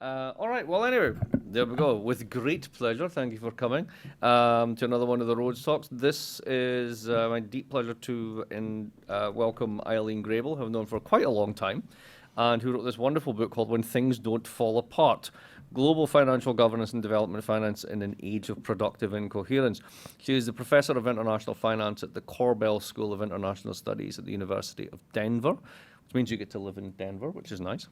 All right. Well, anyway, there we go. With great pleasure. Thank you for coming to another one of the Rhodes Talks. This is my deep pleasure to welcome Ilene Grabel, who I've known for quite a long time, and who wrote this wonderful book called When Things Don't Fall Apart: Global Financial Governance and Development Finance in an Age of Productive Incoherence. She is the Professor of International Finance at the Korbel School of International Studies at the University of Denver, which means you get to live in Denver, which is nice.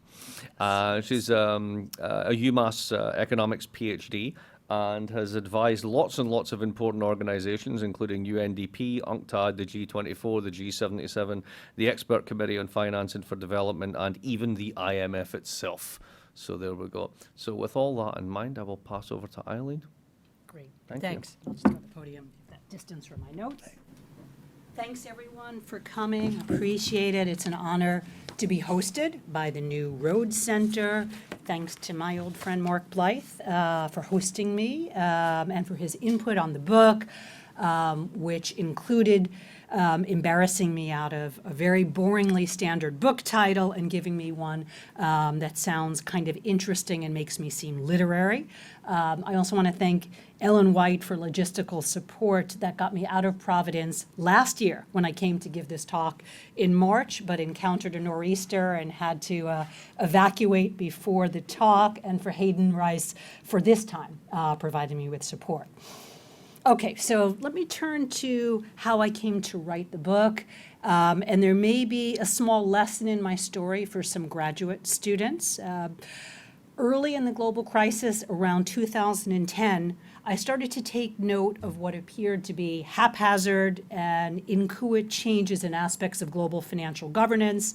She's a UMass economics PhD and has advised lots and lots of important organizations, including UNDP, UNCTAD, the G24, the G77, the Expert Committee on Financing for Development, and even the IMF itself. So there we go. So with all that in mind, I will pass over to Ilene. Great. Thanks. I'll just have the podium at that distance from my notes. Thanks, everyone, for coming. Appreciate it. It's an honor to be hosted by the new Rhodes Center. Thanks to my old friend Mark Blythe for hosting me and for his input on the book, which included embarrassing me out of a very boringly standard book title and giving me one that sounds kind of interesting and makes me seem literary. I also want to thank Ellen White for logistical support that got me out of Providence last year when I came to give this talk in March, but encountered a nor'easter and had to evacuate before the talk, and for Hayden Rice for this time providing me with support. Okay, so let me turn to how I came to write the book. And there may be a small lesson in my story for some graduate students. Early in the global crisis, around 2010, I started to take note of what appeared to be haphazard and inchoate changes in aspects of global financial governance,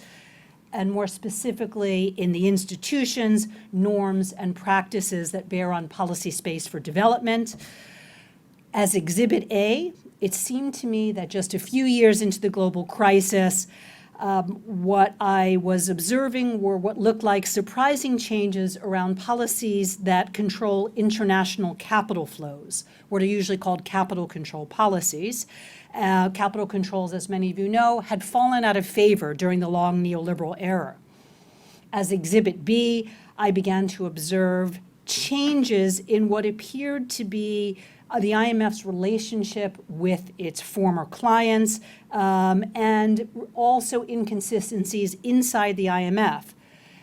and more specifically in the institutions, norms, and practices that bear on policy space for development. As Exhibit A, it seemed to me that just a few years into the global crisis, what I was observing were what looked like surprising changes around policies that control international capital flows, what are usually called capital control policies. Capital controls, as many of you know, had fallen out of favor during the long neoliberal era. As Exhibit B, I began to observe changes in what appeared to be the IMF's relationship with its former clients, and also inconsistencies inside the IMF.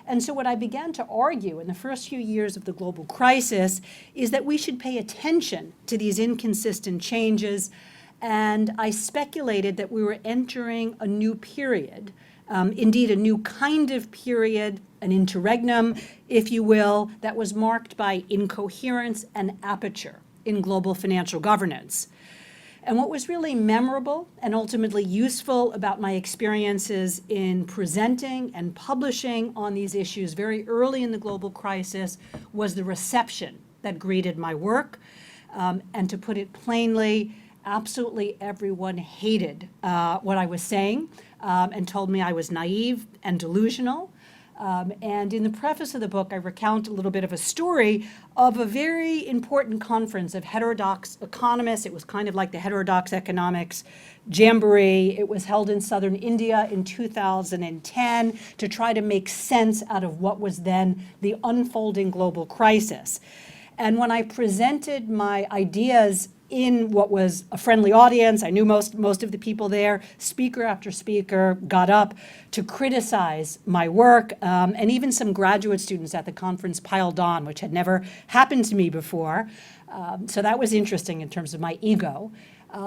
And so what I began to argue in the first few years of the global crisis is that we should pay attention to these inconsistent changes, and I speculated that we were entering a new period, indeed a new kind of period, an interregnum, if you will, that was marked by incoherence and aperture in global financial governance. And what was really memorable and ultimately useful about my experiences in presenting and publishing on these issues very early in the global crisis was the reception that greeted my work. And to put it plainly, absolutely everyone hated what I was saying and told me I was naive and delusional. And in the preface of the book, I recount a little bit of a story of a very important conference of heterodox economists. It was kind of like the heterodox economics jamboree. It was held in southern India in 2010 to try to make sense out of what was then the unfolding global crisis. And when I presented my ideas in what was a friendly audience, I knew most of the people there, speaker after speaker got up to criticize my work, and even some graduate students at the conference piled on, which had never happened to me before. So that was interesting in terms of my ego.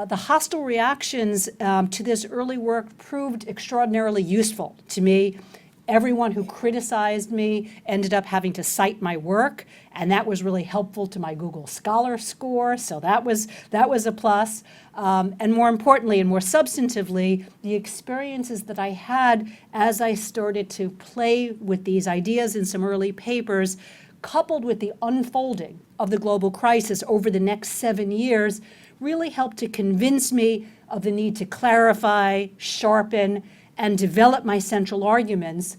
The hostile reactions to this early work proved extraordinarily useful to me. Everyone who criticized me ended up having to cite my work, and that was really helpful to my Google Scholar score, so that was a plus. And more importantly and more substantively, the experiences that I had as I started to play with these ideas in some early papers, coupled with the unfolding of the global crisis over the next 7 years, really helped to convince me of the need to clarify, sharpen, and develop my central arguments,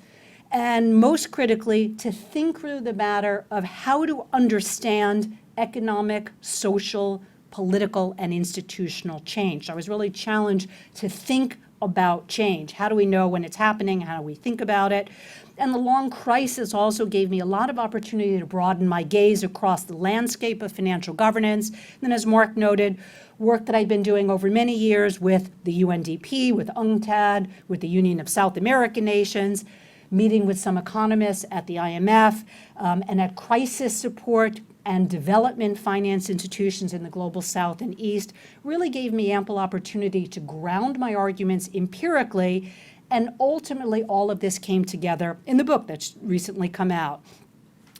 and most critically, to think through the matter of how to understand economic, social, political and institutional change. So I was really challenged to think about change. How do we know when it's happening? How do we think about it? And the long crisis also gave me a lot of opportunity to broaden my gaze across the landscape of financial governance. And as Mark noted, work that I've been doing over many years with the UNDP, with UNCTAD, with the Union of South American Nations, meeting with some economists at the IMF, and at crisis support and development finance institutions in the global South and East, really gave me ample opportunity to ground my arguments empirically, and ultimately all of this came together in the book that's recently come out.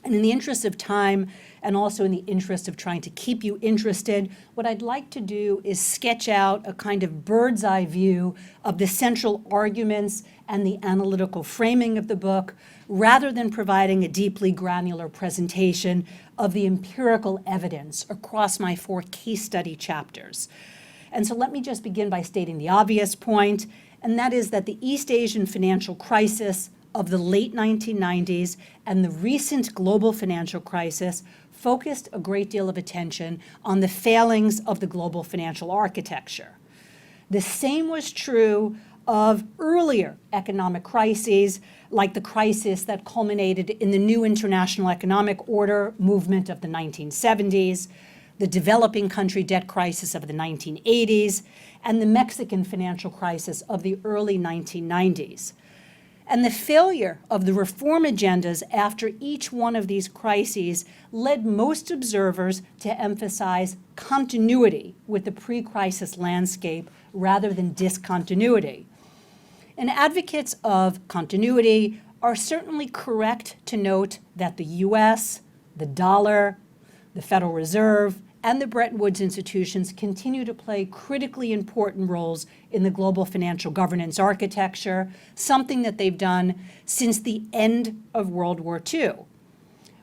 And in the interest of time, and also in the interest of trying to keep you interested, what I'd like to do is sketch out a kind of bird's eye view of the central arguments and the analytical framing of the book, rather than providing a deeply granular presentation of the empirical evidence across my 4 case study chapters. And so let me just begin by stating the obvious point, and that is that the East Asian financial crisis of the late 1990s and the recent global financial crisis focused a great deal of attention on the failings of the global financial architecture. The same was true of earlier economic crises, like the crisis that culminated in the new international economic order movement of the 1970s, the developing country debt crisis of the 1980s, and the Mexican financial crisis of the early 1990s. And the failure of the reform agendas after each one of these crises led most observers to emphasize continuity with the pre-crisis landscape rather than discontinuity. And advocates of continuity are certainly correct to note that the US, the dollar, the Federal Reserve, and the Bretton Woods institutions continue to play critically important roles in the global financial governance architecture, something that they've done since the end of World War II.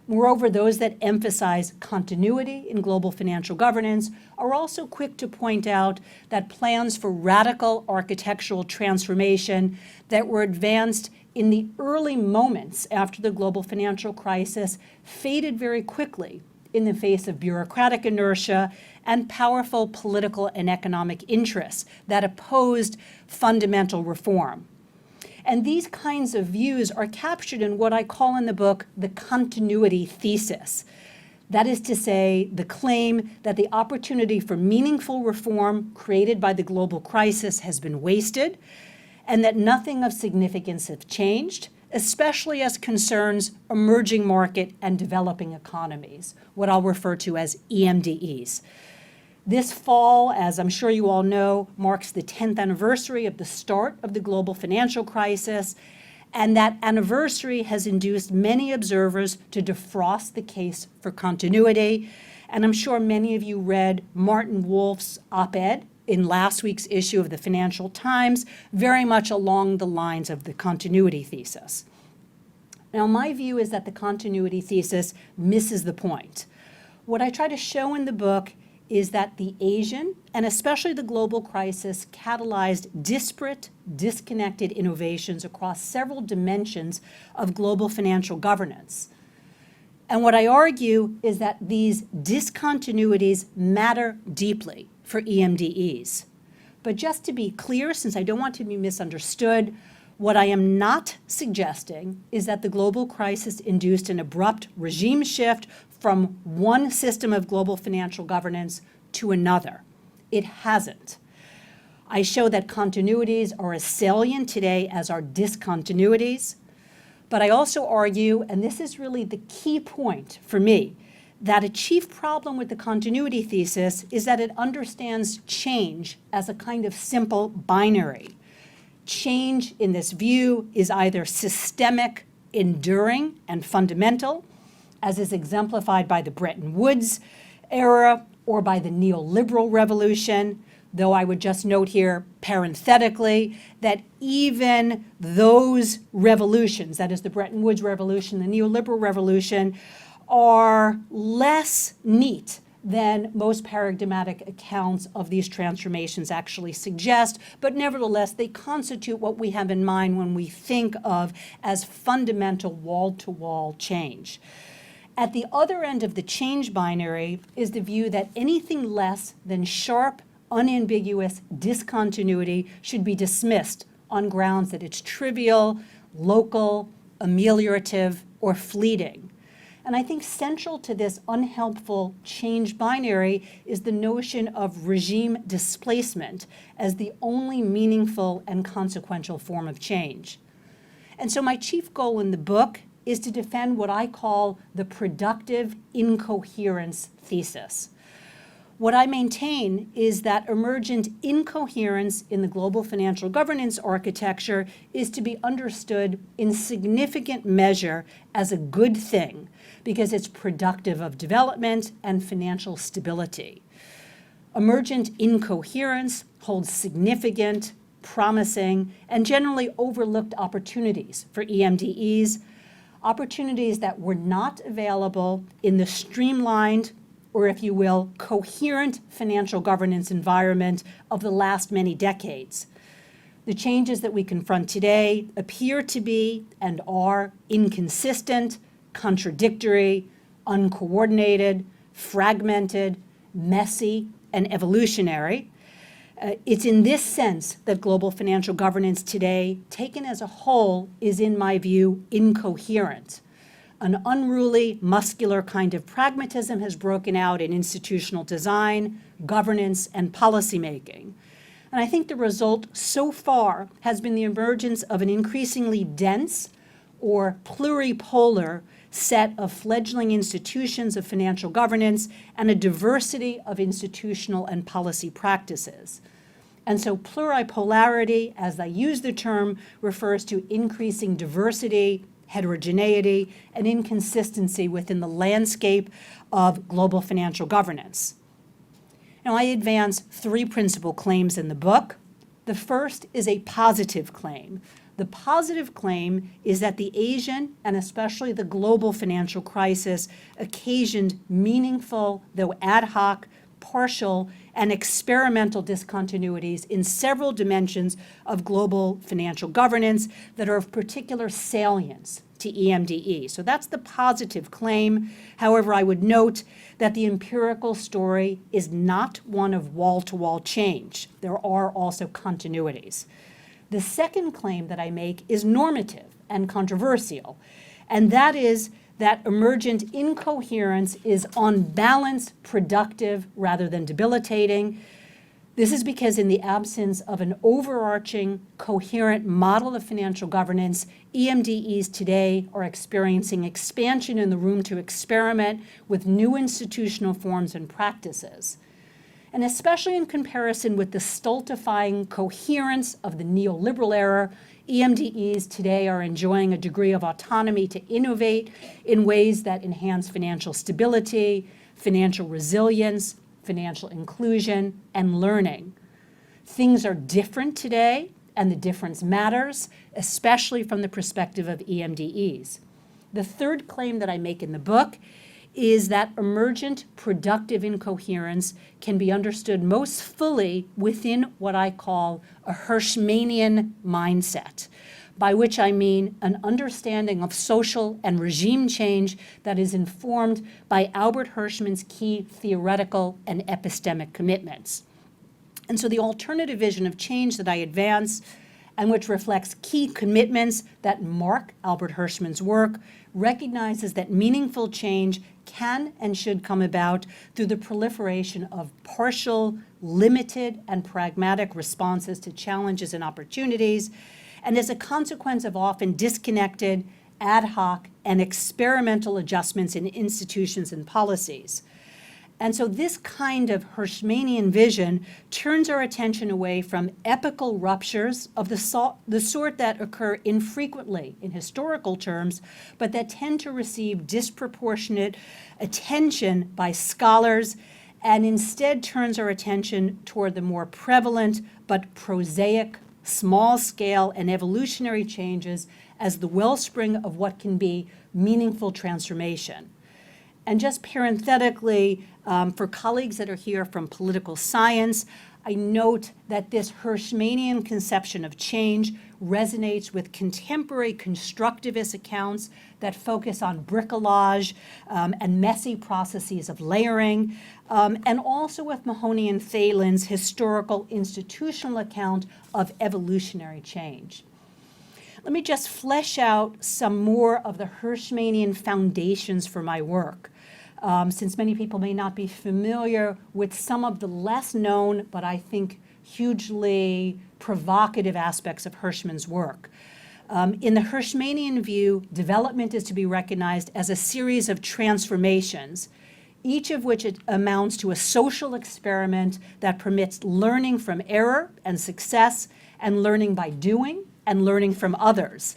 Moreover, those that emphasize continuity in global financial governance are also quick to point out that plans for radical architectural transformation that were advanced in the early moments after the global financial crisis faded very quickly in the face of bureaucratic inertia and powerful political and economic interests that opposed fundamental reform. And these kinds of views are captured in what I call in the book the continuity thesis. That is to say, the claim that the opportunity for meaningful reform created by the global crisis has been wasted, and that nothing of significance has changed, especially as concerns emerging market and developing economies, what I'll refer to as EMDEs. This fall, as I'm sure you all know, marks the 10th anniversary of the start of the global financial crisis, and that anniversary has induced many observers to defrost the case for continuity. And I'm sure many of you read Martin Wolf's op-ed in last week's issue of the Financial Times, very much along the lines of the continuity thesis. Now, my view is that the continuity thesis misses the point. What I try to show in the book is that the Asian, and especially the global crisis, catalyzed disparate, disconnected innovations across several dimensions of global financial governance. And what I argue is that these discontinuities matter deeply for EMDEs. But just to be clear, since I don't want to be misunderstood, what I am not suggesting is that the global crisis induced an abrupt regime shift from one system of global financial governance to another. It hasn't. I show that continuities are as salient today as are discontinuities, but I also argue, and this is really the key point for me, that a chief problem with the continuity thesis is that it understands change as a kind of simple binary. Change in this view is either systemic, enduring, and fundamental, as is exemplified by the Bretton Woods era or by the neoliberal revolution, though I would just note here parenthetically that even those revolutions, that is the Bretton Woods revolution, the neoliberal revolution, are less neat than most paradigmatic accounts of these transformations actually suggest, but nevertheless, they constitute what we have in mind when we think of as fundamental wall-to-wall change. At the other end of the change binary is the view that anything less than sharp, unambiguous discontinuity should be dismissed on grounds that it's trivial, local, ameliorative, or fleeting. And I think central to this unhelpful change binary is the notion of regime displacement as the only meaningful and consequential form of change. And so my chief goal in the book is to defend what I call the productive incoherence thesis. What I maintain is that emergent incoherence in the global financial governance architecture is to be understood in significant measure as a good thing because it's productive of development and financial stability. Emergent incoherence holds significant, promising, and generally overlooked opportunities for EMDEs, opportunities that were not available in the streamlined, or if you will, coherent financial governance environment of the last many decades. The changes that we confront today appear to be and are inconsistent, contradictory, uncoordinated, fragmented, messy, and evolutionary. It's in this sense that global financial governance today, taken as a whole, is, in my view, incoherent. An unruly, muscular kind of pragmatism has broken out in institutional design, governance, and policymaking. And I think the result so far has been the emergence of an increasingly dense or pluripolar set of fledgling institutions of financial governance and a diversity of institutional and policy practices. And so pluripolarity, as I use the term, refers to increasing diversity, heterogeneity, and inconsistency within the landscape of global financial governance. Now, I advance three principal claims in the book. The first is a positive claim. The positive claim is that the Asian and especially the global financial crisis occasioned meaningful, though ad hoc, partial, and experimental discontinuities in several dimensions of global financial governance that are of particular salience to EMDE. So that's the positive claim. However, I would note that the empirical story is not one of wall-to-wall change. There are also continuities. The second claim that I make is normative and controversial, and that is that emergent incoherence is on balance productive rather than debilitating. This is because in the absence of an overarching, coherent model of financial governance, EMDEs today are experiencing expansion in the room to experiment with new institutional forms and practices. And especially in comparison with the stultifying coherence of the neoliberal era, EMDEs today are enjoying a degree of autonomy to innovate in ways that enhance financial stability, financial resilience, financial inclusion, and learning. Things are different today, and the difference matters, especially from the perspective of EMDEs. The third claim that I make in the book is that emergent productive incoherence can be understood most fully within what I call a Hirschmanian mindset, by which I mean an understanding of social and regime change that is informed by Albert Hirschman's key theoretical and epistemic commitments. And so the alternative vision of change that I advance, and which reflects key commitments that mark Albert Hirschman's work, recognizes that meaningful change can and should come about through the proliferation of partial, limited, and pragmatic responses to challenges and opportunities, and as a consequence of often disconnected, ad hoc, and experimental adjustments in institutions and policies. And so this kind of Hirschmanian vision turns our attention away from epical ruptures of the sort that occur infrequently in historical terms, but that tend to receive disproportionate attention by scholars, and instead turns our attention toward the more prevalent but prosaic, small-scale, and evolutionary changes as the wellspring of what can be meaningful transformation. And just parenthetically, for colleagues that are here from political science, I note that this Hirschmanian conception of change resonates with contemporary constructivist accounts that focus on bricolage and messy processes of layering, and also with Mahoney and Thalen's historical institutional account of evolutionary change. Let me just flesh out some more of the Hirschmanian foundations for my work, since many people may not be familiar with some of the less known, but I think hugely provocative aspects of Hirschman's work. In the Hirschmanian view, development is to be recognized as a series of transformations, each of which amounts to a social experiment that permits learning from error and success, and learning by doing, and learning from others.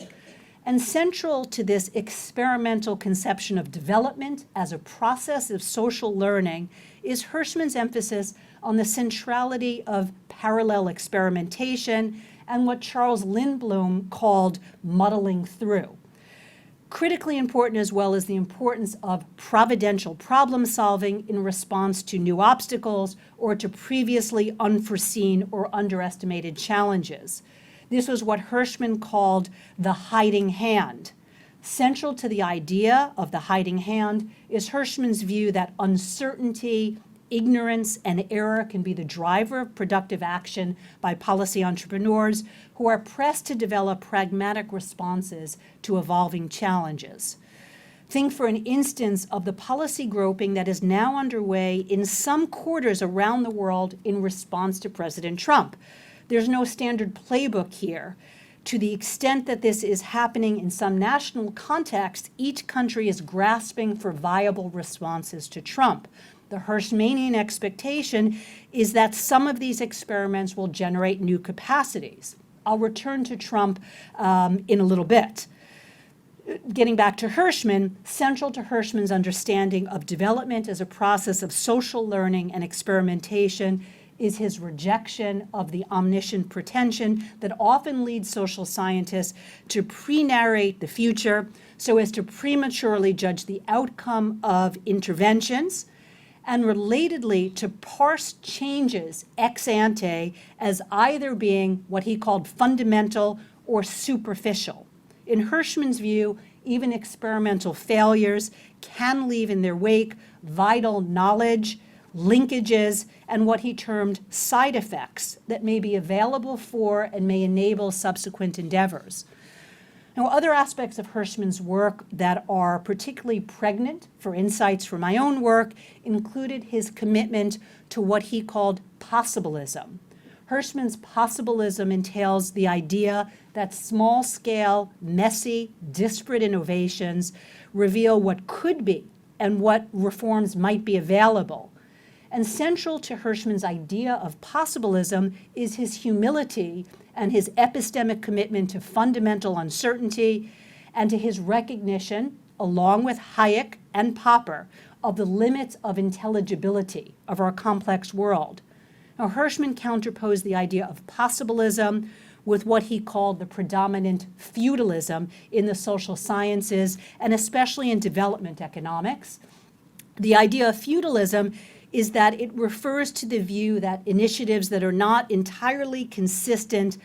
And central to this experimental conception of development as a process of social learning is Hirschman's emphasis on the centrality of parallel experimentation and what Charles Lindblom called muddling through. Critically important as well is the importance of providential problem solving in response to new obstacles or to previously unforeseen or underestimated challenges. This was what Hirschman called the hiding hand. Central to the idea of the hiding hand is Hirschman's view that uncertainty, ignorance, and error can be the driver of productive action by policy entrepreneurs who are pressed to develop pragmatic responses to evolving challenges. Think, for an instance, of the policy groping that is now underway in some quarters around the world in response to President Trump. There's no standard playbook here. To the extent that this is happening in some national context, each country is grasping for viable responses to Trump. The Hirschmanian expectation is that some of these experiments will generate new capacities. I'll return to Trump in a little bit. Getting back to Hirschman, central to Hirschman's understanding of development as a process of social learning and experimentation is his rejection of the omniscient pretension that often leads social scientists to pre-narrate the future so as to prematurely judge the outcome of interventions, and relatedly to parse changes ex ante as either being what he called fundamental or superficial. In Hirschman's view, even experimental failures can leave in their wake vital knowledge, linkages, and what he termed side effects that may be available for and may enable subsequent endeavors. Now, other aspects of Hirschman's work that are particularly pregnant for insights from my own work included his commitment to what he called possibilism. Hirschman's possibilism entails the idea that small-scale, messy, disparate innovations reveal what could be and what reforms might be available. And central to Hirschman's idea of possibilism is his humility and his epistemic commitment to fundamental uncertainty and to his recognition, along with Hayek and Popper, of the limits of intelligibility of our complex world. Now, Hirschman counterposed the idea of possibilism with what he called the predominant feudalism in the social sciences and especially in development economics. The idea of feudalism is that it refers to the view that initiatives that are not entirely consistent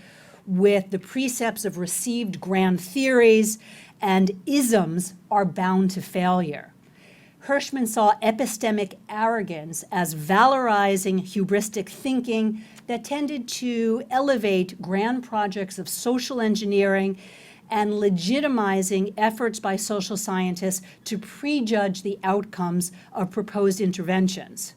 with the precepts of received grand theories and isms are bound to failure. Hirschman saw epistemic arrogance as valorizing hubristic thinking that tended to elevate grand projects of social engineering and legitimizing efforts by social scientists to prejudge the outcomes of proposed interventions.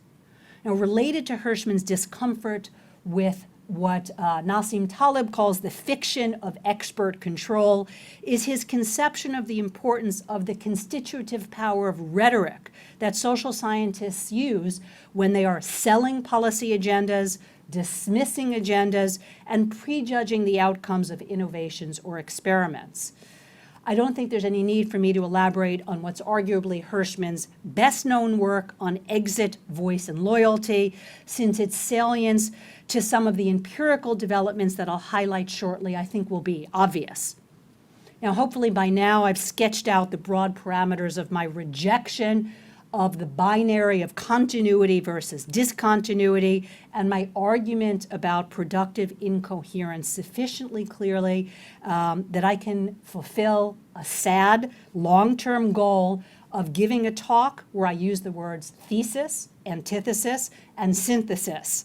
Now, related to Hirschman's discomfort with what Nassim Taleb calls the fiction of expert control is his conception of the importance of the constitutive power of rhetoric that social scientists use when they are selling policy agendas, dismissing agendas, and prejudging the outcomes of innovations or experiments. I don't think there's any need for me to elaborate on what's arguably Hirschman's best-known work on exit, voice, and loyalty, since its salience to some of the empirical developments that I'll highlight shortly, I think will be obvious. Now, hopefully by now I've sketched out the broad parameters of my rejection of the binary of continuity versus discontinuity, and my argument about productive incoherence sufficiently clearly that I can fulfill a sad long-term goal of giving a talk where I use the words thesis, antithesis, and synthesis.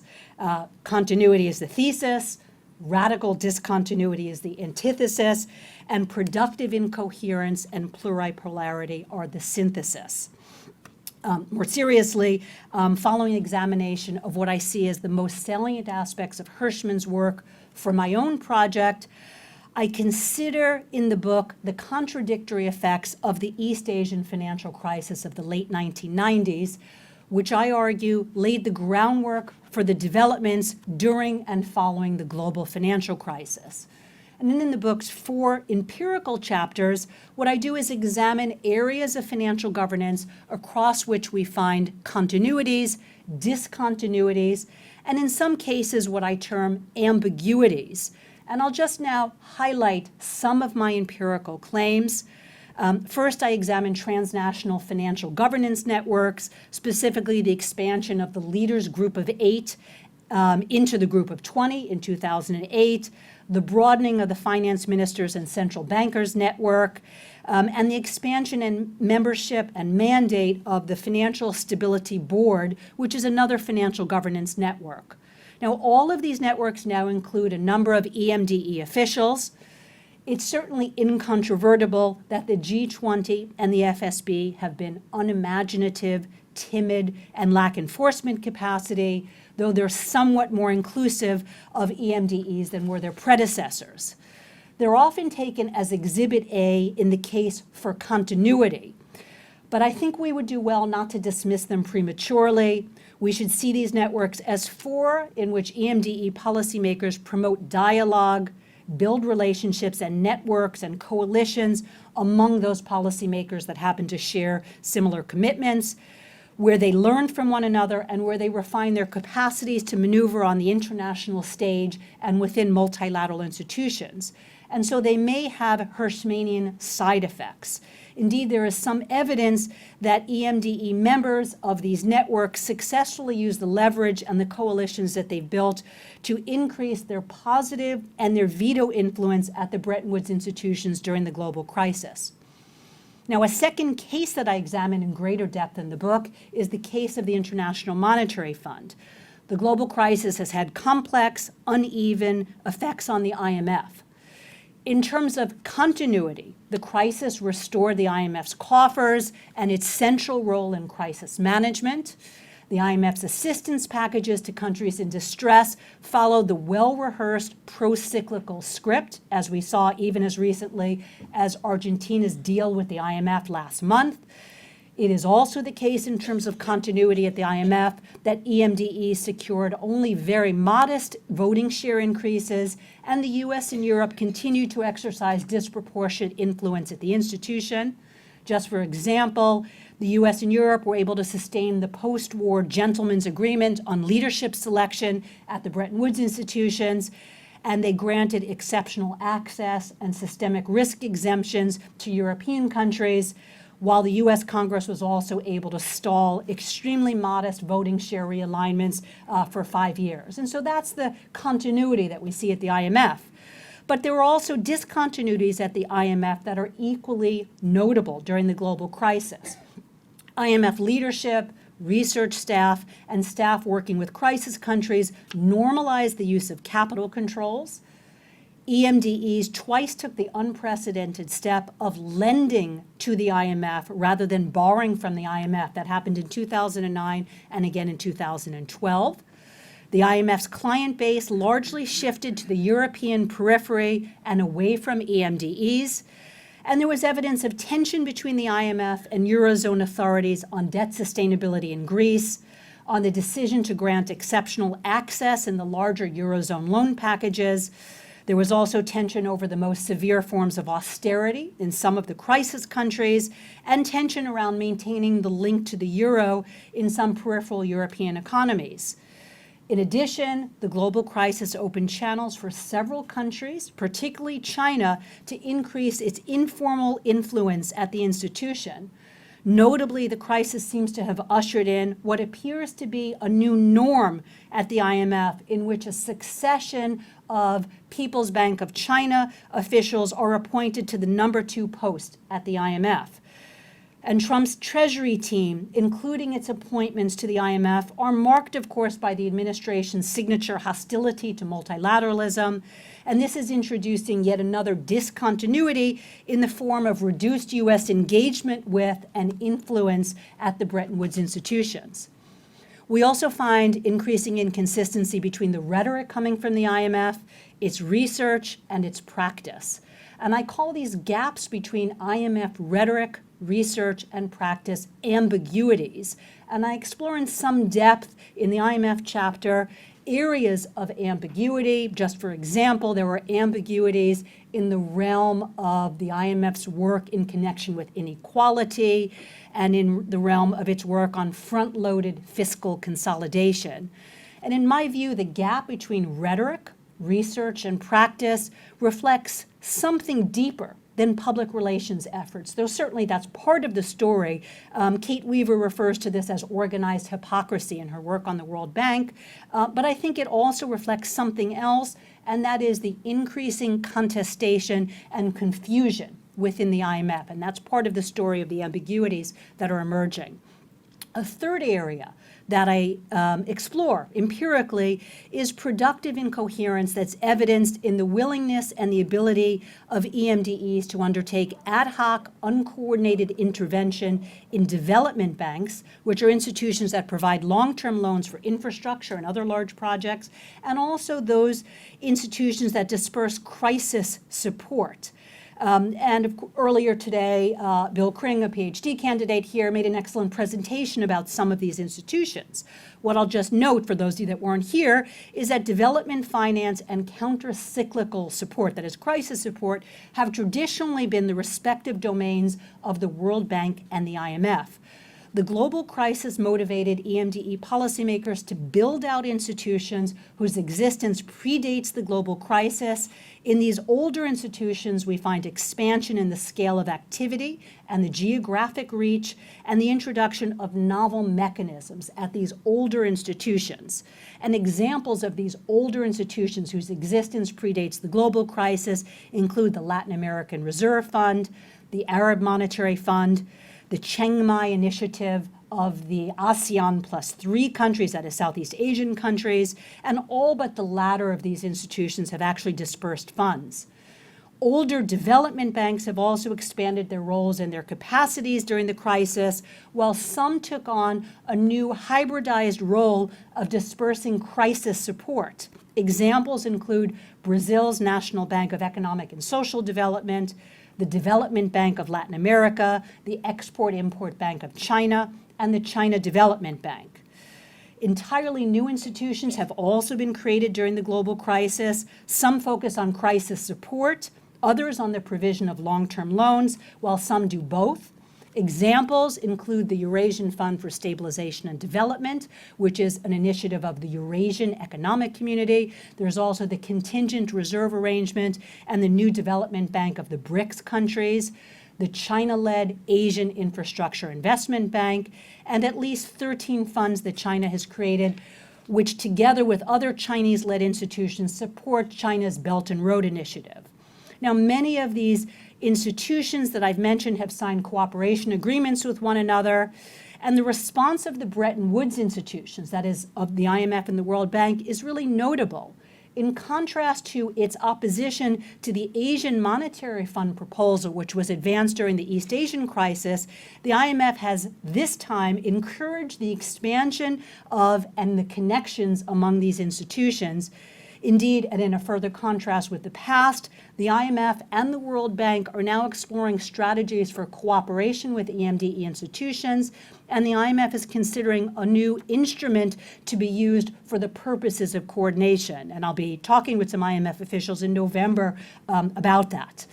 Continuity is the thesis, radical discontinuity is the antithesis, and productive incoherence and pluripolarity are the synthesis. More seriously, following examination of what I see as the most salient aspects of Hirschman's work for my own project, I consider in the book the contradictory effects of the East Asian financial crisis of the late 1990s, which I argue laid the groundwork for the developments during and following the global financial crisis. And then in the book's 4 empirical chapters, what I do is examine areas of financial governance across which we find continuities, discontinuities, and in some cases what I term ambiguities. And I'll just now highlight some of my empirical claims. First, I examine transnational financial governance networks, specifically the expansion of the Leaders Group of 8 into the Group of 20 in 2008, the broadening of the Finance Ministers and Central Bankers Network, and the expansion and membership and mandate of the Financial Stability Board, which is another financial governance network. Now, all of these networks now include a number of EMDE officials. It's certainly incontrovertible that the G20 and the FSB have been unimaginative, timid, and lack enforcement capacity, though they're somewhat more inclusive of EMDEs than were their predecessors. They're often taken as Exhibit A in the case for continuity, but I think we would do well not to dismiss them prematurely. We should see these networks as 4 in which EMDE policymakers promote dialogue, build relationships and networks and coalitions among those policymakers that happen to share similar commitments, where they learn from one another and where they refine their capacities to maneuver on the international stage and within multilateral institutions. And so they may have Hirschmanian side effects. Indeed, there is some evidence that EMDE members of these networks successfully use the leverage and the coalitions that they've built to increase their positive and their veto influence at the Bretton Woods institutions during the global crisis. Now, a second case that I examine in greater depth in the book is the case of the International Monetary Fund. The global crisis has had complex, uneven effects on the IMF. In terms of continuity, the crisis restored the IMF's coffers and its central role in crisis management. The IMF's assistance packages to countries in distress followed the well-rehearsed pro-cyclical script, as we saw even as recently as Argentina's deal with the IMF last month. It is also the case in terms of continuity at the IMF that EMDE secured only very modest voting share increases, and the US and Europe continue to exercise disproportionate influence at the institution. Just for example, the US and Europe were able to sustain the post-war gentleman's agreement on leadership selection at the Bretton Woods institutions, and they granted exceptional access and systemic risk exemptions to European countries, while the US Congress was also able to stall extremely modest voting share realignments for 5 years. And so that's the continuity that we see at the IMF. But there were also discontinuities at the IMF that are equally notable during the global crisis. IMF leadership, research staff, and staff working with crisis countries normalized the use of capital controls. EMDEs twice took the unprecedented step of lending to the IMF rather than borrowing from the IMF. That happened in 2009 and again in 2012. The IMF's client base largely shifted to the European periphery and away from EMDEs. And there was evidence of tension between the IMF and Eurozone authorities on debt sustainability in Greece, on the decision to grant exceptional access in the larger Eurozone loan packages. There was also tension over the most severe forms of austerity in some of the crisis countries, and tension around maintaining the link to the euro in some peripheral European economies. In addition, the global crisis opened channels for several countries, particularly China, to increase its informal influence at the institution. Notably, the crisis seems to have ushered in what appears to be a new norm at the IMF, in which a succession of People's Bank of China officials are appointed to the number 2 post at the IMF. And Trump's Treasury team, including its appointments to the IMF, are marked, of course, by the administration's signature hostility to multilateralism. And this is introducing yet another discontinuity in the form of reduced U.S. engagement with and influence at the Bretton Woods institutions. We also find increasing inconsistency between the rhetoric coming from the IMF, its research, and its practice. And I call these gaps between IMF rhetoric, research, and practice ambiguities. And I explore in some depth in the IMF chapter areas of ambiguity. Just for example, there were ambiguities in the realm of the IMF's work in connection with inequality and in the realm of its work on front-loaded fiscal consolidation. And in my view, the gap between rhetoric, research, and practice reflects something deeper than public relations efforts, though certainly that's part of the story. Kate Weaver refers to this as organized hypocrisy in her work on the World Bank, but I think it also reflects something else, and that is the increasing contestation and confusion within the IMF, and that's part of the story of the ambiguities that are emerging. A third area that I explore empirically is productive incoherence that's evidenced in the willingness and the ability of EMDEs to undertake ad hoc, uncoordinated intervention in development banks, which are institutions that provide long-term loans for infrastructure and other large projects, and also those institutions that disperse crisis support. Earlier today, Bill Kring, a PhD candidate here, made an excellent presentation about some of these institutions. What I'll just note for those of you that weren't here is that development finance and counter-cyclical support, that is crisis support, have traditionally been the respective domains of the World Bank and the IMF. The global crisis motivated EMDE policymakers to build out institutions whose existence predates the global crisis. In these older institutions, we find expansion in the scale of activity and the geographic reach, and the introduction of novel mechanisms at these older institutions. And examples of these older institutions whose existence predates the global crisis include the Latin American Reserve Fund, the Arab Monetary Fund, the Chiang Mai initiative of the ASEAN plus 3 countries, that is Southeast Asian countries, and all but the latter of these institutions have actually dispersed funds. Older development banks have also expanded their roles and their capacities during the crisis, while some took on a new hybridized role of dispersing crisis support. Examples include Brazil's National Bank of Economic and Social Development, the Development Bank of Latin America, the Export-Import Bank of China, and the China Development Bank. Entirely new institutions have also been created during the global crisis. Some focus on crisis support, others on the provision of long-term loans, while some do both. Examples include the Eurasian Fund for Stabilization and Development, which is an initiative of the Eurasian Economic Community. There's also the Contingent Reserve Arrangement and the New Development Bank of the BRICS countries, the China-led Asian Infrastructure Investment Bank, and at least 13 funds that China has created, which together with other Chinese-led institutions support China's Belt and Road Initiative. Now, many of these institutions that I've mentioned have signed cooperation agreements with one another, and the response of the Bretton Woods institutions, that is, of the IMF and the World Bank, is really notable. In contrast to its opposition to the Asian Monetary Fund proposal, which was advanced during the East Asian crisis, the IMF has this time encouraged the expansion of and the connections among these institutions. Indeed, and in a further contrast with the past, the IMF and the World Bank are now exploring strategies for cooperation with EMDE institutions, and the IMF is considering a new instrument to be used for the purposes of coordination. And I'll be talking with some IMF officials in November about that.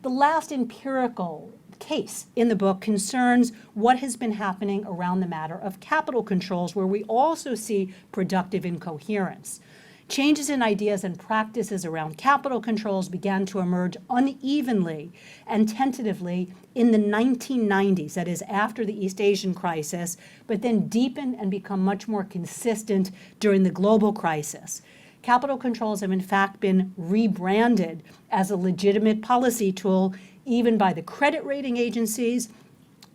The last empirical case in the book concerns what has been happening around the matter of capital controls, where we also see productive incoherence. changes in ideas and practices around capital controls began to emerge unevenly and tentatively in the 1990s, that is after the East Asian crisis, but then deepened and become much more consistent during the global crisis. Capital controls have in fact been rebranded as a legitimate policy tool even by the credit rating agencies,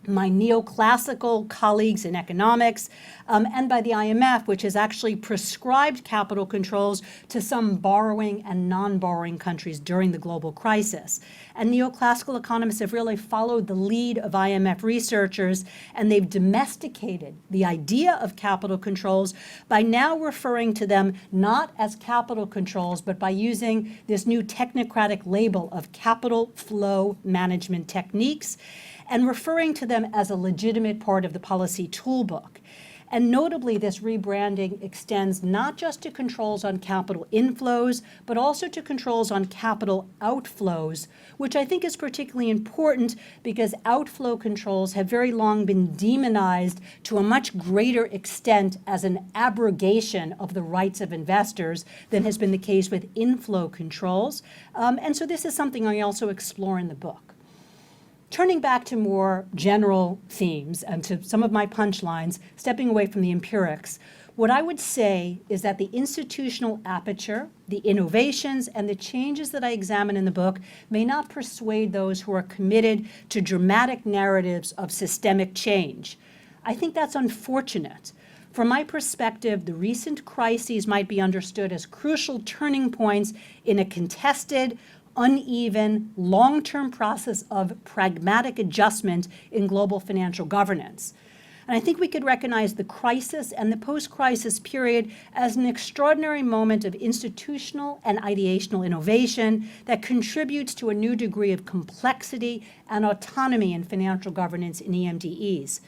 my neoclassical colleagues in economics, and by the IMF, which has actually prescribed capital controls to some borrowing and non-borrowing countries during the global crisis. And neoclassical economists have really followed the lead of IMF researchers, and they've domesticated the idea of capital controls by now referring to them not as capital controls, but by using this new technocratic label of capital flow management techniques, and referring to them as a legitimate part of the policy toolbook. And notably, this rebranding extends not just to controls on capital inflows, but also to controls on capital outflows, which I think is particularly important because outflow controls have very long been demonized to a much greater extent as an abrogation of the rights of investors than has been the case with inflow controls. And so this is something I also explore in the book. Turning back to more general themes and to some of my punchlines, stepping away from the empirics, what I would say is that the institutional aperture, the innovations, and the changes that I examine in the book may not persuade those who are committed to dramatic narratives of systemic change. I think that's unfortunate. From my perspective, the recent crises might be understood as crucial turning points in a contested, uneven, long-term process of pragmatic adjustment in global financial governance. And I think we could recognize the crisis and the post-crisis period as an extraordinary moment of institutional and ideational innovation that contributes to a new degree of complexity and autonomy in financial governance in EMDEs.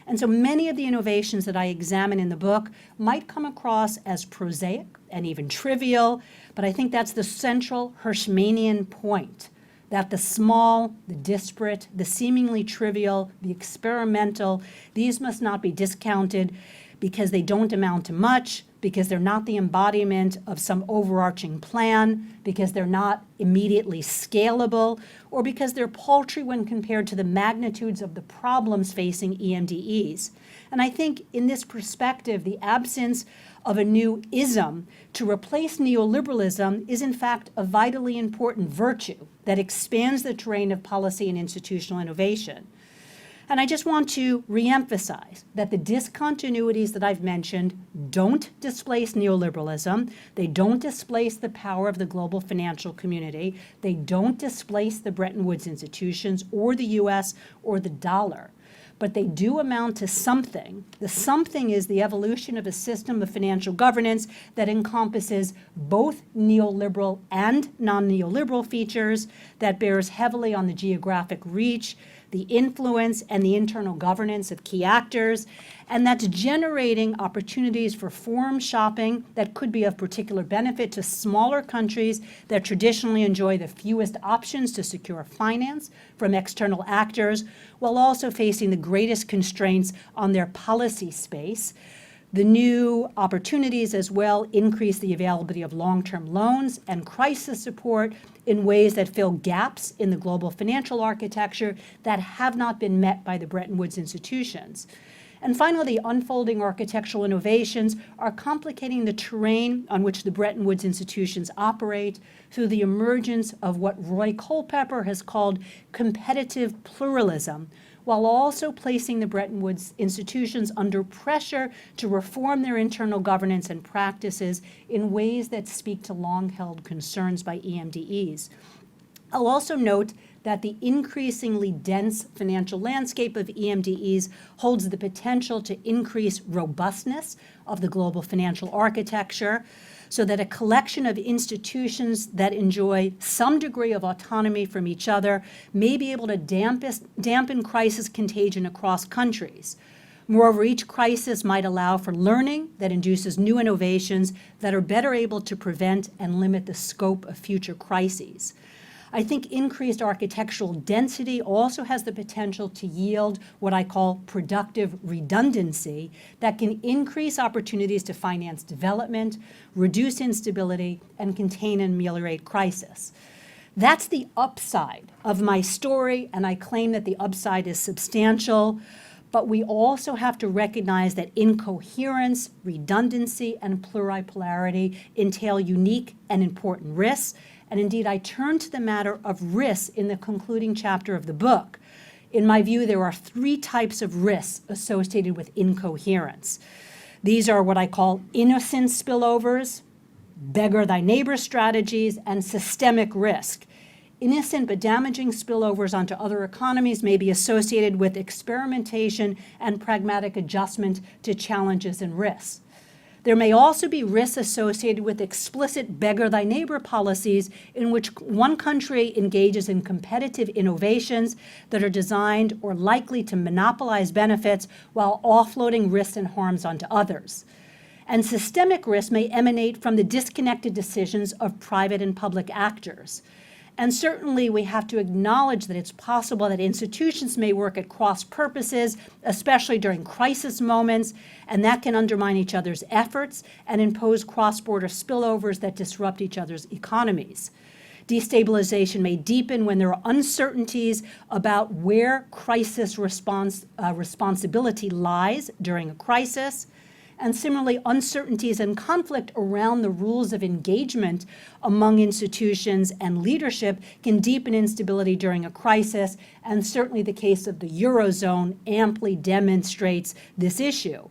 And so many of the innovations that I examine in the book might come across as prosaic and even trivial, but I think that's the central Hirschmanian point, that the small, the disparate, the seemingly trivial, the experimental, these must not be discounted because they don't amount to much, because they're not the embodiment of some overarching plan, because they're not immediately scalable, or because they're paltry when compared to the magnitudes of the problems facing EMDEs. And I think in this perspective, the absence of a new ism to replace neoliberalism is in fact a vitally important virtue that expands the terrain of policy and institutional innovation. And I just want to reemphasize that the discontinuities that I've mentioned don't displace neoliberalism. They don't displace the power of the global financial community. They don't displace the Bretton Woods institutions or the US or the dollar. But they do amount to something. The something is the evolution of a system of financial governance that encompasses both neoliberal and non-neoliberal features, that bears heavily on the geographic reach, the influence and the internal governance of key actors, and that's generating opportunities for forum shopping that could be of particular benefit to smaller countries that traditionally enjoy the fewest options to secure finance from external actors, while also facing the greatest constraints on their policy space. The new opportunities as well increase the availability of long-term loans and crisis support in ways that fill gaps in the global financial architecture that have not been met by the Bretton Woods institutions. And finally, the unfolding architectural innovations are complicating the terrain on which the Bretton Woods institutions operate through the emergence of what Roy Culpeper has called competitive pluralism, while also placing the Bretton Woods institutions under pressure to reform their internal governance and practices in ways that speak to long-held concerns by EMDEs. I'll also note that the increasingly dense financial landscape of EMDEs holds the potential to increase robustness of the global financial architecture, so that a collection of institutions that enjoy some degree of autonomy from each other may be able to dampen crisis contagion across countries. Moreover, each crisis might allow for learning that induces new innovations that are better able to prevent and limit the scope of future crises. I think increased architectural density also has the potential to yield what I call productive redundancy that can increase opportunities to finance development, reduce instability, and contain and ameliorate crisis. That's the upside of my story, and I claim that the upside is substantial. But we also have to recognize that incoherence, redundancy, and pluripolarity entail unique and important risks. And indeed, I turn to the matter of risks in the concluding chapter of the book. In my view, there are 3 types of risks associated with incoherence. These are what I call innocent spillovers, beggar thy neighbor strategies, and systemic risk. Innocent but damaging spillovers onto other economies may be associated with experimentation and pragmatic adjustment to challenges and risks. There may also be risks associated with explicit beggar thy neighbor policies in which one country engages in competitive innovations that are designed or likely to monopolize benefits while offloading risks and harms onto others. And systemic risk may emanate from the disconnected decisions of private and public actors. And certainly we have to acknowledge that it's possible that institutions may work at cross purposes, especially during crisis moments, and that can undermine each other's efforts and impose cross-border spillovers that disrupt each other's economies. Destabilization may deepen when there are uncertainties about where crisis responsibility lies during a crisis. And similarly, uncertainties and conflict around the rules of engagement among institutions and leadership can deepen instability during a crisis, and certainly the case of the Eurozone amply demonstrates this issue.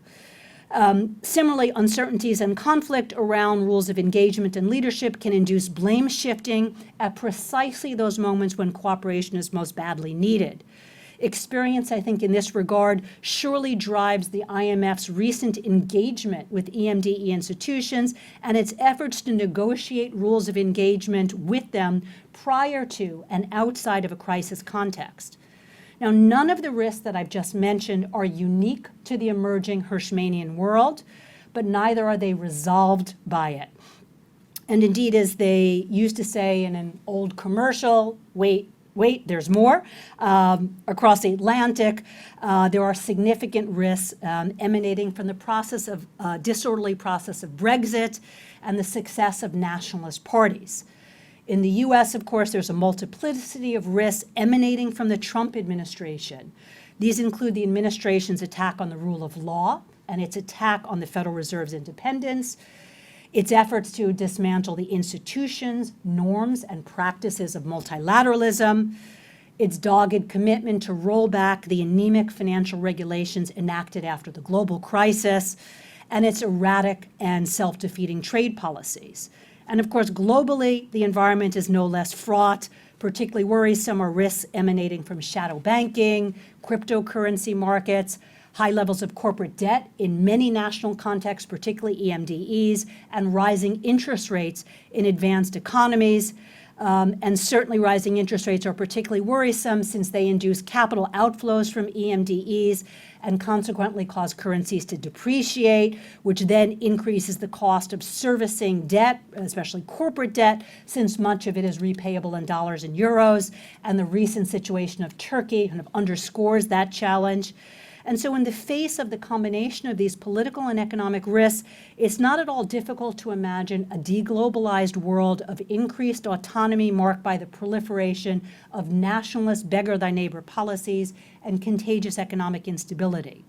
Similarly, uncertainties and conflict around rules of engagement and leadership can induce blame shifting at precisely those moments when cooperation is most badly needed. Experience, I think, in this regard surely drives the IMF's recent engagement with EMDE institutions and its efforts to negotiate rules of engagement with them prior to and outside of a crisis context. Now, none of the risks that I've just mentioned are unique to the emerging Hirschmanian world, but neither are they resolved by it. And indeed, as they used to say in an old commercial, wait, there's more. Across the Atlantic, there are significant risks emanating from the disorderly process of Brexit and the success of nationalist parties. In the US, of course, there's a multiplicity of risks emanating from the Trump administration. These include the administration's attack on the rule of law and its attack on the Federal Reserve's independence, its efforts to dismantle the institutions, norms, and practices of multilateralism, its dogged commitment to roll back the anemic financial regulations enacted after the global crisis, and its erratic and self-defeating trade policies. And of course, globally, the environment is no less fraught. Particularly worrisome are risks emanating from shadow banking, cryptocurrency markets, high levels of corporate debt in many national contexts, particularly EMDEs, and rising interest rates in advanced economies. And certainly rising interest rates are particularly worrisome since they induce capital outflows from EMDEs and consequently cause currencies to depreciate, which then increases the cost of servicing debt, especially corporate debt, since much of it is repayable in dollars and euros. And the recent situation of Turkey kind of underscores that challenge. And so in the face of the combination of these political and economic risks, it's not at all difficult to imagine a deglobalized world of increased autonomy marked by the proliferation of nationalist beggar-thy-neighbor policies and contagious economic instability.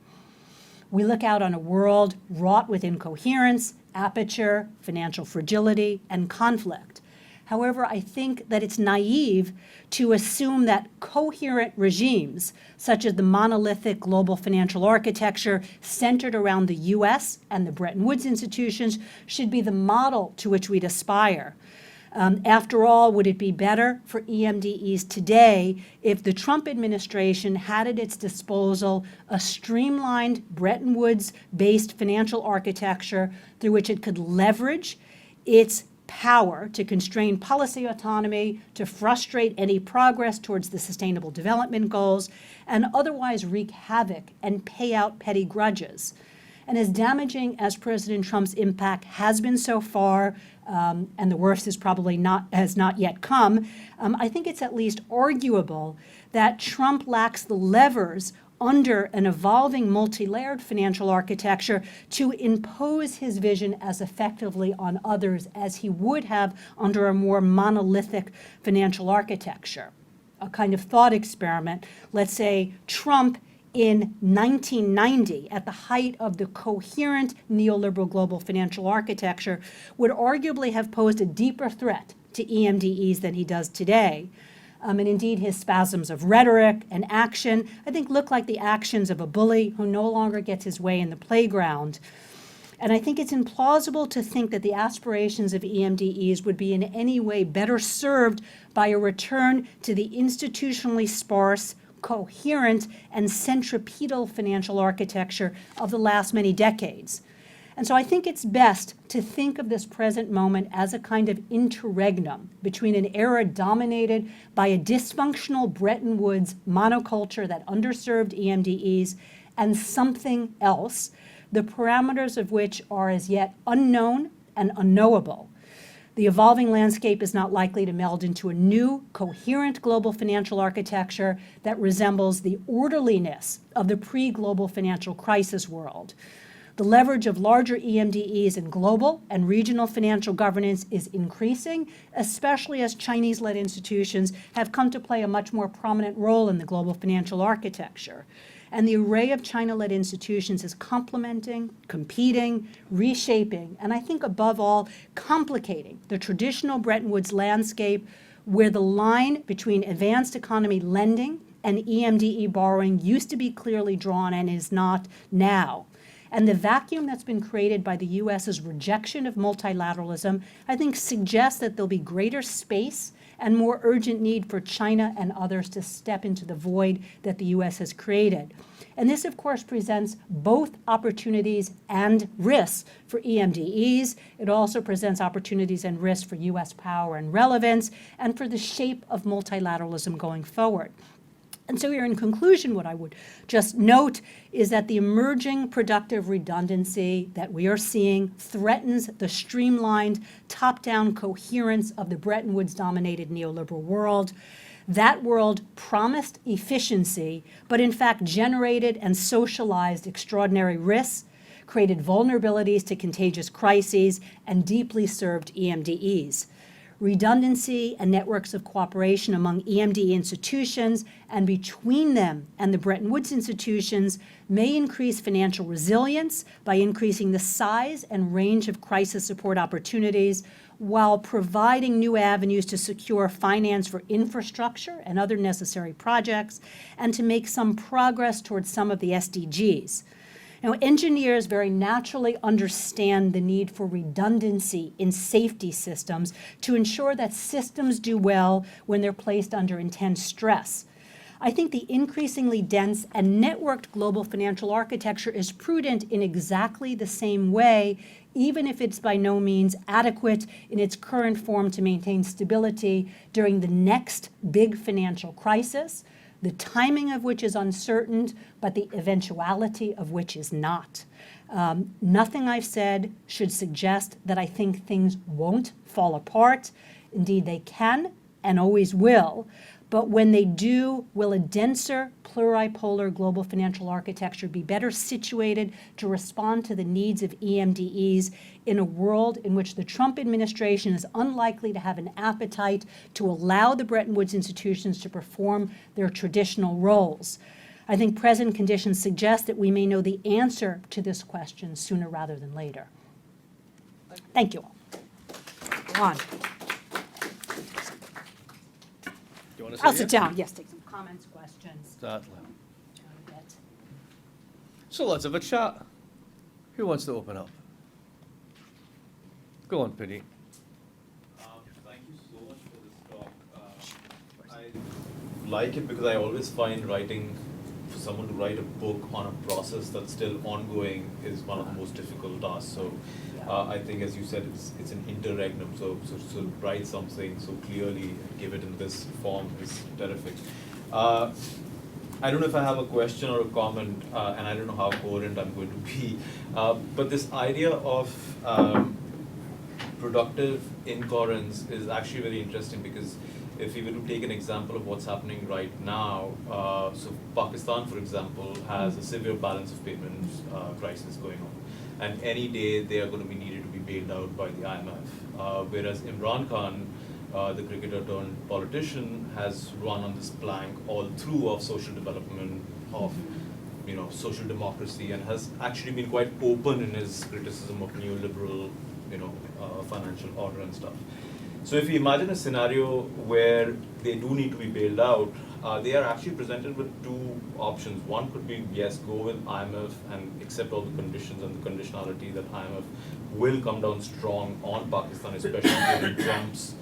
We look out on a world wrought with incoherence, aperture, financial fragility, and conflict. However, I think that it's naive to assume that coherent regimes, such as the monolithic global financial architecture centered around the US and the Bretton Woods institutions, should be the model to which we'd aspire. After all, would it be better for EMDEs today if the Trump administration had at its disposal a streamlined Bretton Woods-based financial architecture through which it could leverage its power to constrain policy autonomy, to frustrate any progress towards the Sustainable Development Goals, and otherwise wreak havoc and pay out petty grudges? And as damaging as President Trump's impact has been so far, and the worst is probably has not yet come, I think it's at least arguable that Trump lacks the levers under an evolving multi-layered financial architecture to impose his vision as effectively on others as he would have under a more monolithic financial architecture. A kind of thought experiment, let's say Trump in 1990, at the height of the coherent neoliberal global financial architecture, would arguably have posed a deeper threat to EMDEs than he does today. And indeed, his spasms of rhetoric and action, I think, look like the actions of a bully who no longer gets his way in the playground. And I think it's implausible to think that the aspirations of EMDEs would be in any way better served by a return to the institutionally sparse, coherent, and centripetal financial architecture of the last many decades. And so I think it's best to think of this present moment as a kind of interregnum between an era dominated by a dysfunctional Bretton Woods monoculture that underserved EMDEs and something else, the parameters of which are as yet unknown and unknowable. The evolving landscape is not likely to meld into a new, coherent global financial architecture that resembles the orderliness of the pre-global financial crisis world. The leverage of larger EMDEs in global and regional financial governance is increasing, especially as Chinese-led institutions have come to play a much more prominent role in the global financial architecture. And the array of China-led institutions is complementing, competing, reshaping, and I think above all, complicating the traditional Bretton Woods landscape where the line between advanced economy lending and EMDE borrowing used to be clearly drawn and is not now. And the vacuum that's been created by the U.S.'s rejection of multilateralism, I think, suggests that there'll be greater space and more urgent need for China and others to step into the void that the U.S. has created. And this, of course, presents both opportunities and risks for EMDEs. It also presents opportunities and risks for U.S. power and relevance and for the shape of multilateralism going forward. And so here in conclusion, what I would just note is that the emerging productive redundancy that we are seeing threatens the streamlined top-down coherence of the Bretton Woods-dominated neoliberal world. That world promised efficiency, but in fact generated and socialized extraordinary risks, created vulnerabilities to contagious crises, and deeply served EMDEs. Redundancy and networks of cooperation among EMDE institutions and between them and the Bretton Woods institutions may increase financial resilience by increasing the size and range of crisis support opportunities while providing new avenues to secure finance for infrastructure and other necessary projects and to make some progress towards some of the SDGs. Now, engineers very naturally understand the need for redundancy in safety systems to ensure that systems do well when they're placed under intense stress. I think the increasingly dense and networked global financial architecture is prudent in exactly the same way, even if it's by no means adequate in its current form to maintain stability during the next big financial crisis, the timing of which is uncertain, but the eventuality of which is not. Nothing I've said should suggest that I think things won't fall apart. Indeed, they can and always will. But when they do, will a denser, pluripolar global financial architecture be better situated to respond to the needs of EMDEs in a world in which the Trump administration is unlikely to have an appetite to allow the Bretton Woods institutions to perform their traditional roles? I think present conditions suggest that we may know the answer to this question sooner rather than later. Thank you all. Go on. I'll sit down. Yes, take some comments, questions. Exactly. So let's have a chat. Who wants to open up? Go on, Pini. Thank you so much for this talk. I like it because I always find writing, for someone to write a book on a process that's still ongoing is one of the most difficult tasks. So I think, as you said, it's an interregnum. So write something so clearly and give it in this form is terrific. I don't know if I have a question or a comment, and I don't know how coherent I'm going to be. But this idea of productive incoherence is actually very interesting, because if we were to take an example of what's happening right now, so Pakistan, for example, has a severe balance of payments crisis going on. And any day they are going to be needed to be bailed out by the IMF. Whereas Imran Khan, the cricketer turned politician, has run on this plank all through of social development, of social democracy, and has actually been quite open in his criticism of neoliberal, financial order and stuff. So if we imagine a scenario where they do need to be bailed out, they are actually presented with two options. One could be, yes, go with IMF and accept all the conditions and the conditionality that IMF will come down strong on Pakistan, especially given Trump's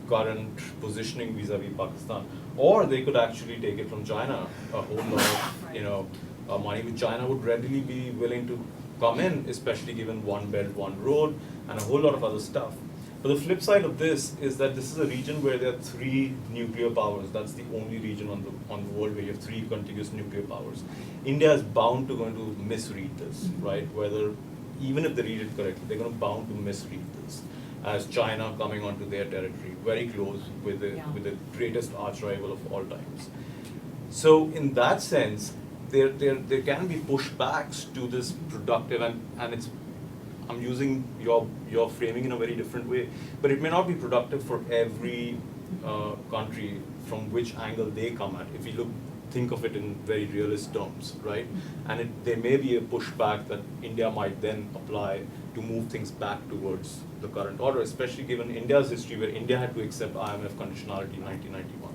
current positioning vis-a-vis Pakistan. Or they could actually take it from China, a whole lot of money which China would readily be willing to come in, especially given one belt, one road, and a whole lot of other stuff. But the flip side of this is that this is a region where there are 3 nuclear powers. That's the only region on the world where you have 3 contiguous nuclear powers. India is bound to going to misread this, right? Even if they read it correctly, they're going to bound to misread this as China coming onto their territory, very close with the greatest arch rival of all times. So in that sense, there can be pushbacks to this productive, and it's, I'm using your framing in a very different way, but it may not be productive for every country from which angle they come at. If you think of it in very realist terms, right? And there may be a pushback that India might then apply to move things back towards the current order, especially given India's history, where India had to accept IMF conditionality in 1991.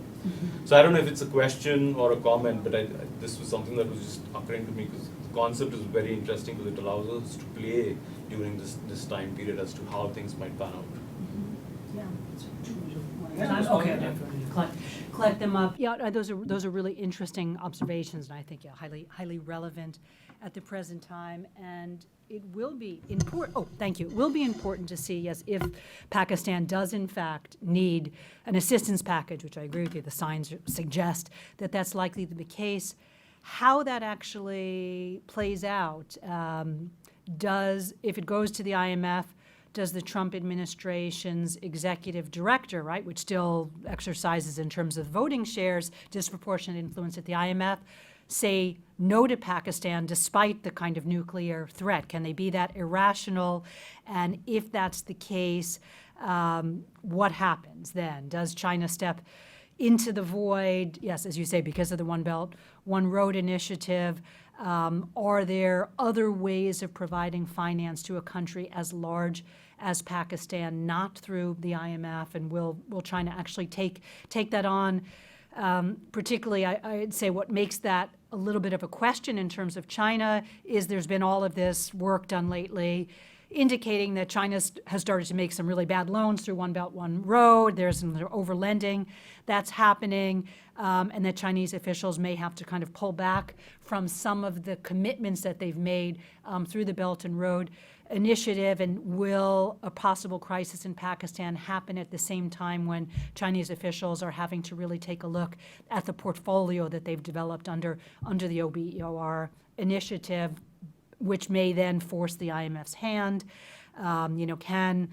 So I don't know if it's a question or a comment, but this was something that was just occurring to me, because the concept is very interesting, because it allows us to play during this time period as to how things might pan out. Yeah. Okay. Collect them up. Yeah, those are really interesting observations, and I think highly relevant at the present time. And it will be important. Oh, thank you. It will be important to see, yes, if Pakistan does in fact need an assistance package, which I agree with you. The signs suggest that that's likely to be the case. How that actually plays out, if it goes to the IMF, does the Trump administration's executive director, right, which still exercises in terms of voting shares, disproportionate influence at the IMF, say no to Pakistan despite the kind of nuclear threat? Can they be that irrational? And if that's the case, what happens then? Does China step into the void? Yes, as you say, because of the One Belt, One Road initiative. Are there other ways of providing finance to a country as large as Pakistan, not through the IMF? And will China actually take that on? Particularly, I'd say what makes that a little bit of a question in terms of China is there's been all of this work done lately indicating that China has started to make some really bad loans through One Belt, One Road. There's some over-lending that's happening, and that Chinese officials may have to kind of pull back from some of the commitments that they've made through the Belt and Road initiative. And will a possible crisis in Pakistan happen at the same time when Chinese officials are having to really take a look at the portfolio that they've developed under the OBEOR initiative, which may then force the IMF's hand? Can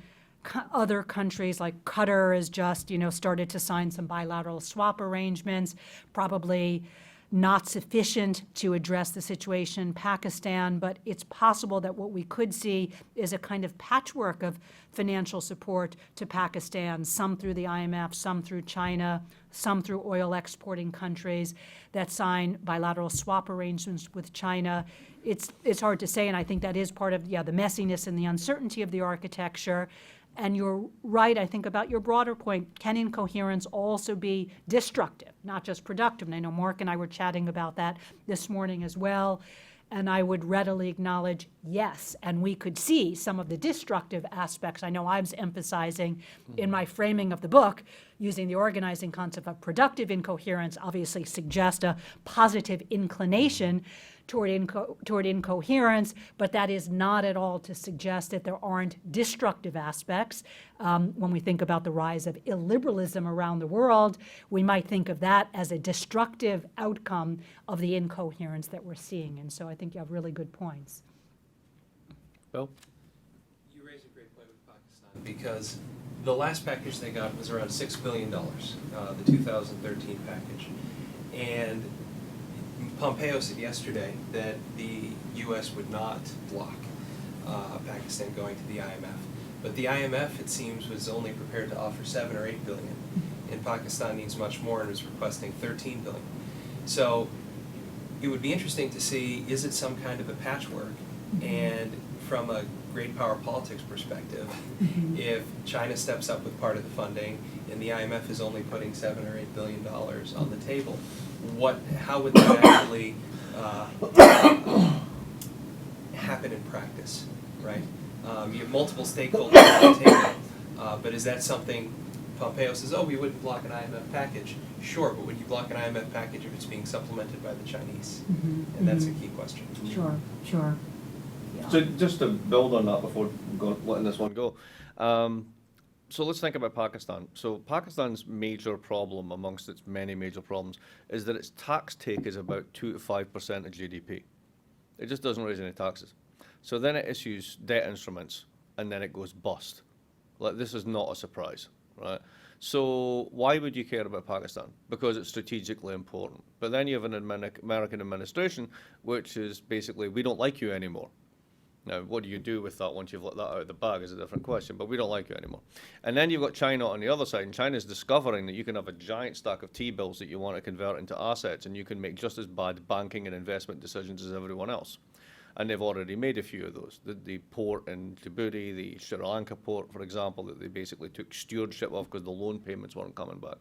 other countries like Qatar has just, started to sign some bilateral swap arrangements, probably not sufficient to address the situation in Pakistan, but it's possible that what we could see is a kind of patchwork of financial support to Pakistan, some through the IMF, some through China, some through oil exporting countries that sign bilateral swap arrangements with China. It's hard to say, and I think that is part of the messiness and the uncertainty of the architecture. And you're right, I think, about your broader point. Can incoherence also be destructive, not just productive? And I know Mark and I were chatting about that this morning as well. And I would readily acknowledge, yes, and we could see some of the destructive aspects. I know I was emphasizing in my framing of the book, using the organizing concept of productive incoherence, obviously suggest a positive inclination toward incoherence, but that is not at all to suggest that there aren't destructive aspects. When we think about the rise of illiberalism around the world, we might think of that as a destructive outcome of the incoherence that we're seeing. And so I think you have really good points. Bill? You raise a great point with Pakistan. because the last package they got was around $6 billion, the 2013 package. And Pompeo said yesterday that the U.S. would not block Pakistan going to the IMF. But the IMF, it seems, was only prepared to offer 7 or 8 billion, and Pakistan needs much more and is requesting 13 billion. So it would be interesting to see, is it some kind of a patchwork? And from a great power politics perspective, if China steps up with part of the funding and the IMF is only putting $7 or $8 billion on the table, how would that actually happen in practice, right? You have multiple stakeholders at the table, but is that something Pompeo says, oh, we wouldn't block an IMF package? Sure, but would you block an IMF package if it's being supplemented by the Chinese? And that's a key question. Sure, sure. Yeah. So just to build on that before letting this one go, so let's think about Pakistan. So Pakistan's major problem, amongst its many major problems, is that its tax take is about 2 to 5% of GDP. It just doesn't raise any taxes. So then it issues debt instruments, and then it goes bust. Like, this is not a surprise, right? So why would you care about Pakistan? Because it's strategically important. But then you have an American administration, which is basically, we don't like you anymore. Now, what do you do with that once you've let that out of the bag is a different question, but we don't like you anymore. And then you've got China on the other side, and China's discovering that you can have a giant stack of T-bills that you want to convert into assets, and you can make just as bad banking and investment decisions as everyone else. And they've already made a few of those. The port in Djibouti, the Sri Lanka port, for example, that they basically took stewardship of because the loan payments weren't coming back.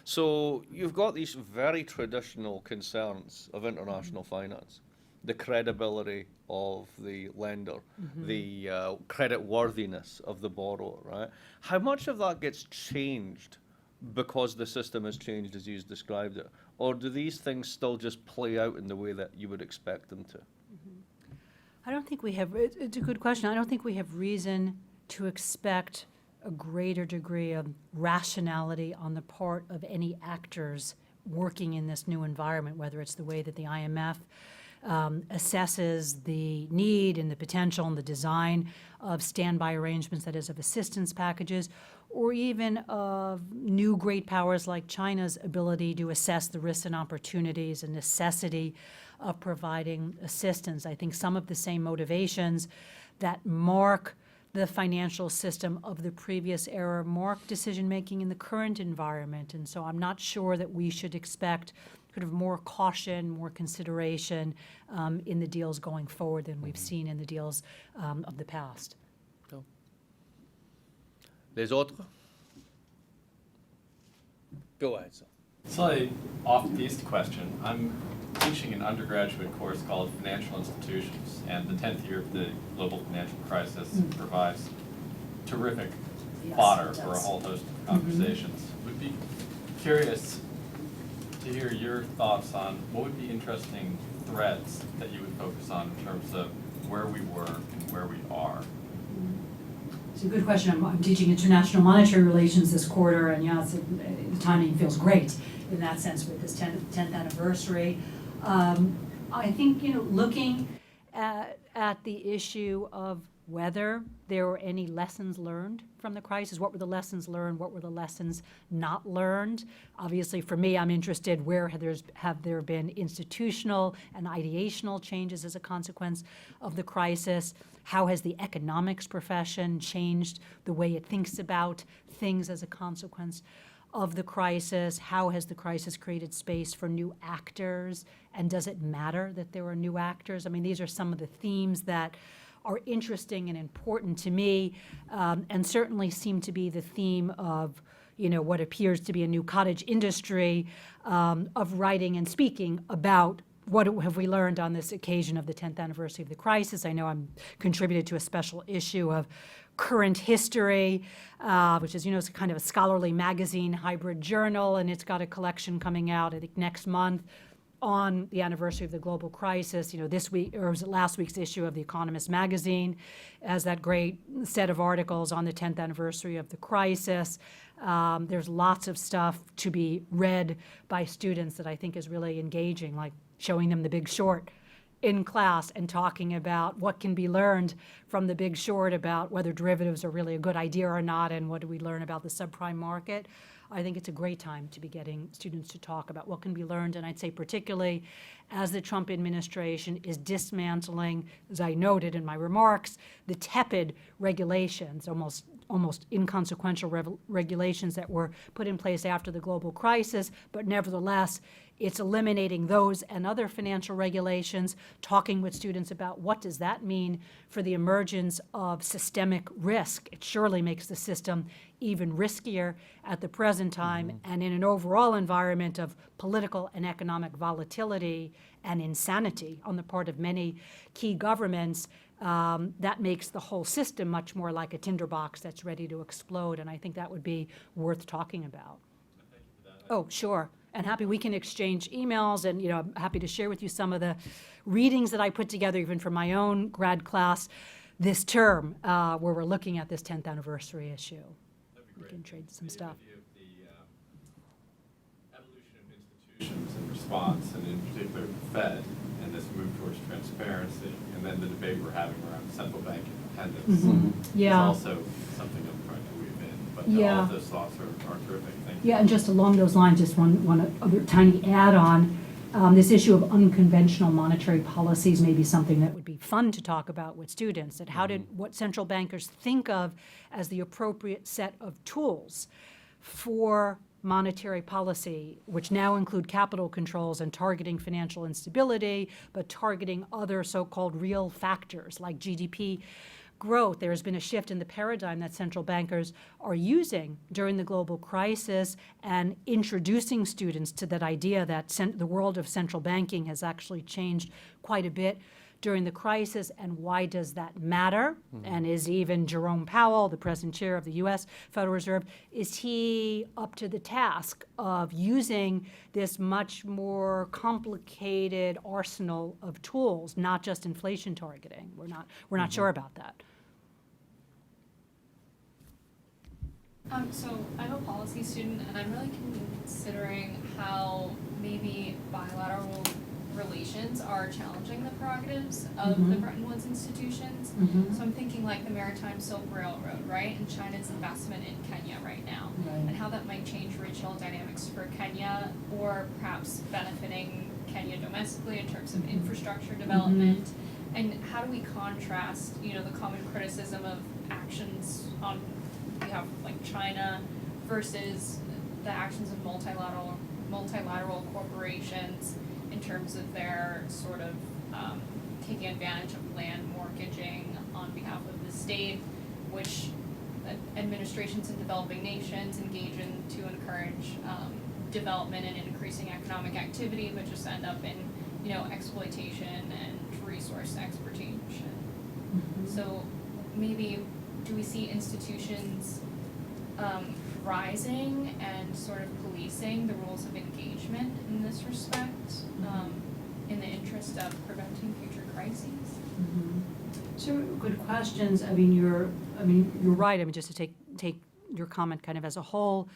So you've got these very traditional concerns of international finance. The credibility of the lender, the credit worthiness of the borrower, right? How much of that gets changed because the system has changed as you described it? Or do these things still just play out in the way that you would expect them to? I don't think we have, it's a good question. I don't think we have reason to expect a greater degree of rationality on the part of any actors working in this new environment, whether it's the way that the IMF assesses the need and the potential and the design of standby arrangements, that is, of assistance packages, or even of new great powers like China's ability to assess the risks and opportunities and necessity of providing assistance. I think some of the same motivations that mark the financial system of the previous era mark decision-making in the current environment. And so I'm not sure that we should expect sort of more caution, more consideration in the deals going forward than we've seen in the deals of the past. Cool. Les autres? Go ahead, sir. Slightly off-piste question. I'm teaching an undergraduate course called Financial Institutions, and the 10th year of the global financial crisis provides terrific fodder for a whole host of conversations. Would be curious to hear your thoughts on what would be interesting threads that you would focus on in terms of where we were and where we are. It's a good question. I'm teaching international monetary relations this quarter, and yeah, the timing feels great in that sense with this 10th anniversary. I think, looking at the issue of whether there were any lessons learned from the crisis. What were the lessons learned? What were the lessons not learned? Obviously, for me, I'm interested where have there been institutional and ideational changes as a consequence of the crisis? How has the economics profession changed the way it thinks about things as a consequence of the crisis? How has the crisis created space for new actors? And does it matter that there are new actors? I mean, these are some of the themes that are interesting and important to me, and certainly seem to be the theme of, what appears to be a new cottage industry of writing and speaking about what have we learned on this occasion of the 10th anniversary of the crisis. I know I'm contributed to a special issue of Current History, which is, it's kind of a scholarly magazine hybrid journal, and it's got a collection coming out, I think, next month on the anniversary of the global crisis. This week, or was it last week's issue of The Economist magazine, as that great set of articles on the 10th anniversary of the crisis. There's lots of stuff to be read by students that I think is really engaging, like showing them The Big Short in class and talking about what can be learned from The Big Short about whether derivatives are really a good idea or not, and what do we learn about the subprime market. I think it's a great time to be getting students to talk about what can be learned, and I'd say particularly as the Trump administration is dismantling, as I noted in my remarks, the tepid regulations, almost inconsequential regulations that were put in place after the global crisis, but nevertheless, it's eliminating those and other financial regulations, talking with students about what does that mean for the emergence of systemic risk. It surely makes the system even riskier at the present time, and in an overall environment of political and economic volatility and insanity on the part of many key governments, that makes the whole system much more like a tinderbox that's ready to explode, and I think that would be worth talking about. Thank you for that. Oh, sure. And happy we can exchange emails, and I'm happy to share with you some of the readings that I put together even for my own grad class this term, where we're looking at this 10th anniversary issue. That'd be We great. can trade some The stuff. idea of the evolution of institutions and response, and in particular the Fed, and this move towards transparency, and then the debate we're having around central bank independence is Yeah. also something I'm trying to weave in. But all Yeah. of those thoughts are terrific. Thank you. Yeah, and just along those lines, just one other tiny add-on. This issue of unconventional monetary policies may be something that would be fun to talk about with students, that what central bankers think of as the appropriate set of tools for monetary policy, which now include capital controls and targeting financial instability, but targeting other so-called real factors like GDP growth. There has been a shift in the paradigm that central bankers are using during the global crisis and introducing students to that idea that the world of central banking has actually changed quite a bit during the crisis, and why does that matter? And is even Jerome Powell, the present chair of the U.S. Federal Reserve, is he up to the task of using this much more complicated arsenal of tools, not just inflation targeting? We're not sure about that. So I'm a policy student, and I'm really considering how maybe bilateral relations are challenging the prerogatives of the Bretton Woods institutions. So I'm thinking like the Maritime Silk Railroad, right, and China's investment in Kenya right now, and how that might change regional dynamics for Kenya, or perhaps benefiting Kenya domestically in terms of infrastructure development. And how do we contrast, the common criticism of actions on behalf of like China versus the actions of multilateral corporations in terms of their sort of taking advantage of land mortgaging on behalf of the state, which administrations in developing nations engage in to encourage development and increasing economic activity, but just end up in exploitation and resource exploitation. So maybe do we see institutions rising and sort of policing the rules of engagement in this respect, in the interest of preventing future crises? So good questions. You're right. Just to take your comment kind of as a whole,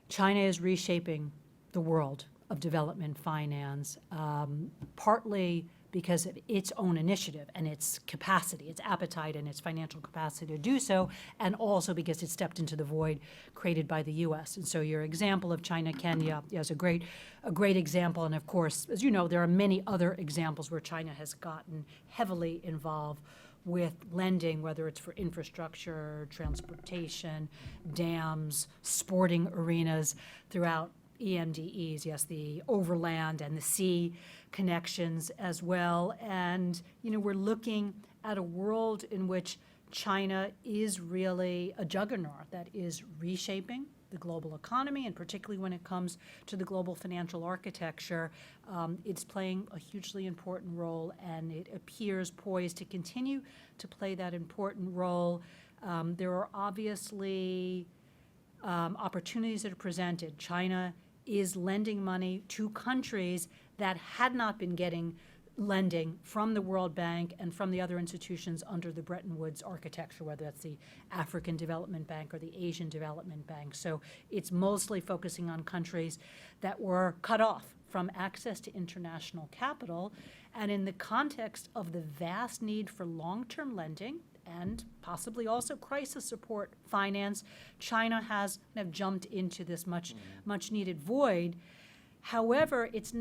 China is reshaping the world of development finance, partly because of its own initiative and its capacity, its appetite and its financial capacity to do so, and also because it stepped into the void created by the U.S. And so your example of China-Kenya is a great example, and of course, as you know, there are many other examples where China has gotten heavily involved with lending, whether it's for infrastructure, transportation, dams, sporting arenas throughout EMDEs, yes, the overland and the sea connections as well. And, we're looking at a world in which China is really a juggernaut that is reshaping the global economy, and particularly when it comes to the global financial architecture, it's playing a hugely important role, and it appears poised to continue to play that important role. There are obviously opportunities that are presented. China is lending money to countries that had not been getting lending from the World Bank and from the other institutions under the Bretton Woods architecture, whether that's the African Development Bank or the Asian Development Bank. So it's mostly focusing on countries that were cut off from access to international capital, and in the context of the vast need for long-term lending and possibly also crisis support finance, China has kind of jumped into this much needed void. However, it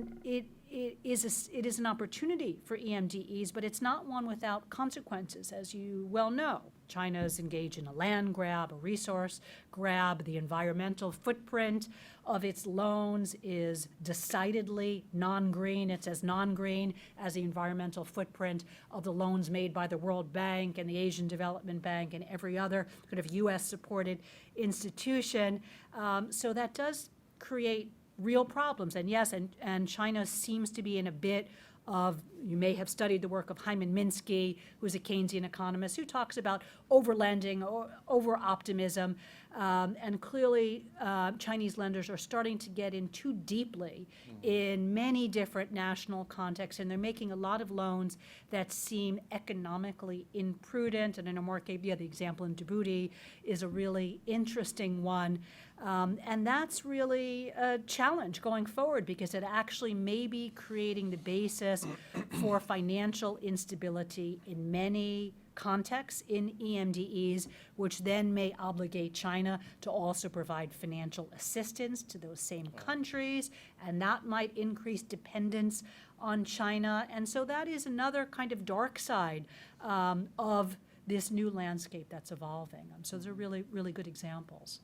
is an opportunity for EMDEs, but it's not one without consequences, as you well know. China is engaged in a land grab, a resource grab. The environmental footprint of its loans is decidedly non-green. It's as non-green as the environmental footprint of the loans made by the World Bank and the Asian Development Bank and every other kind of U.S.-supported institution. So that does create real problems. And yes, and China seems to be in a bit of, you may have studied the work of Hyman Minsky, who's a Keynesian economist, who talks about overlending, or over-optimism, and clearly Chinese lenders are starting to get in too deeply in many different national contexts, and they're making a lot of loans that seem economically imprudent. And in a more, the example in Djibouti is a really interesting one. And that's really a challenge going forward, because it actually may be creating the basis for financial instability in many contexts in EMDEs, which then may obligate China to also provide financial assistance to those same countries, and that might increase dependence on China. And so that is another kind of dark side of this new landscape that's evolving. So those are really, really good examples.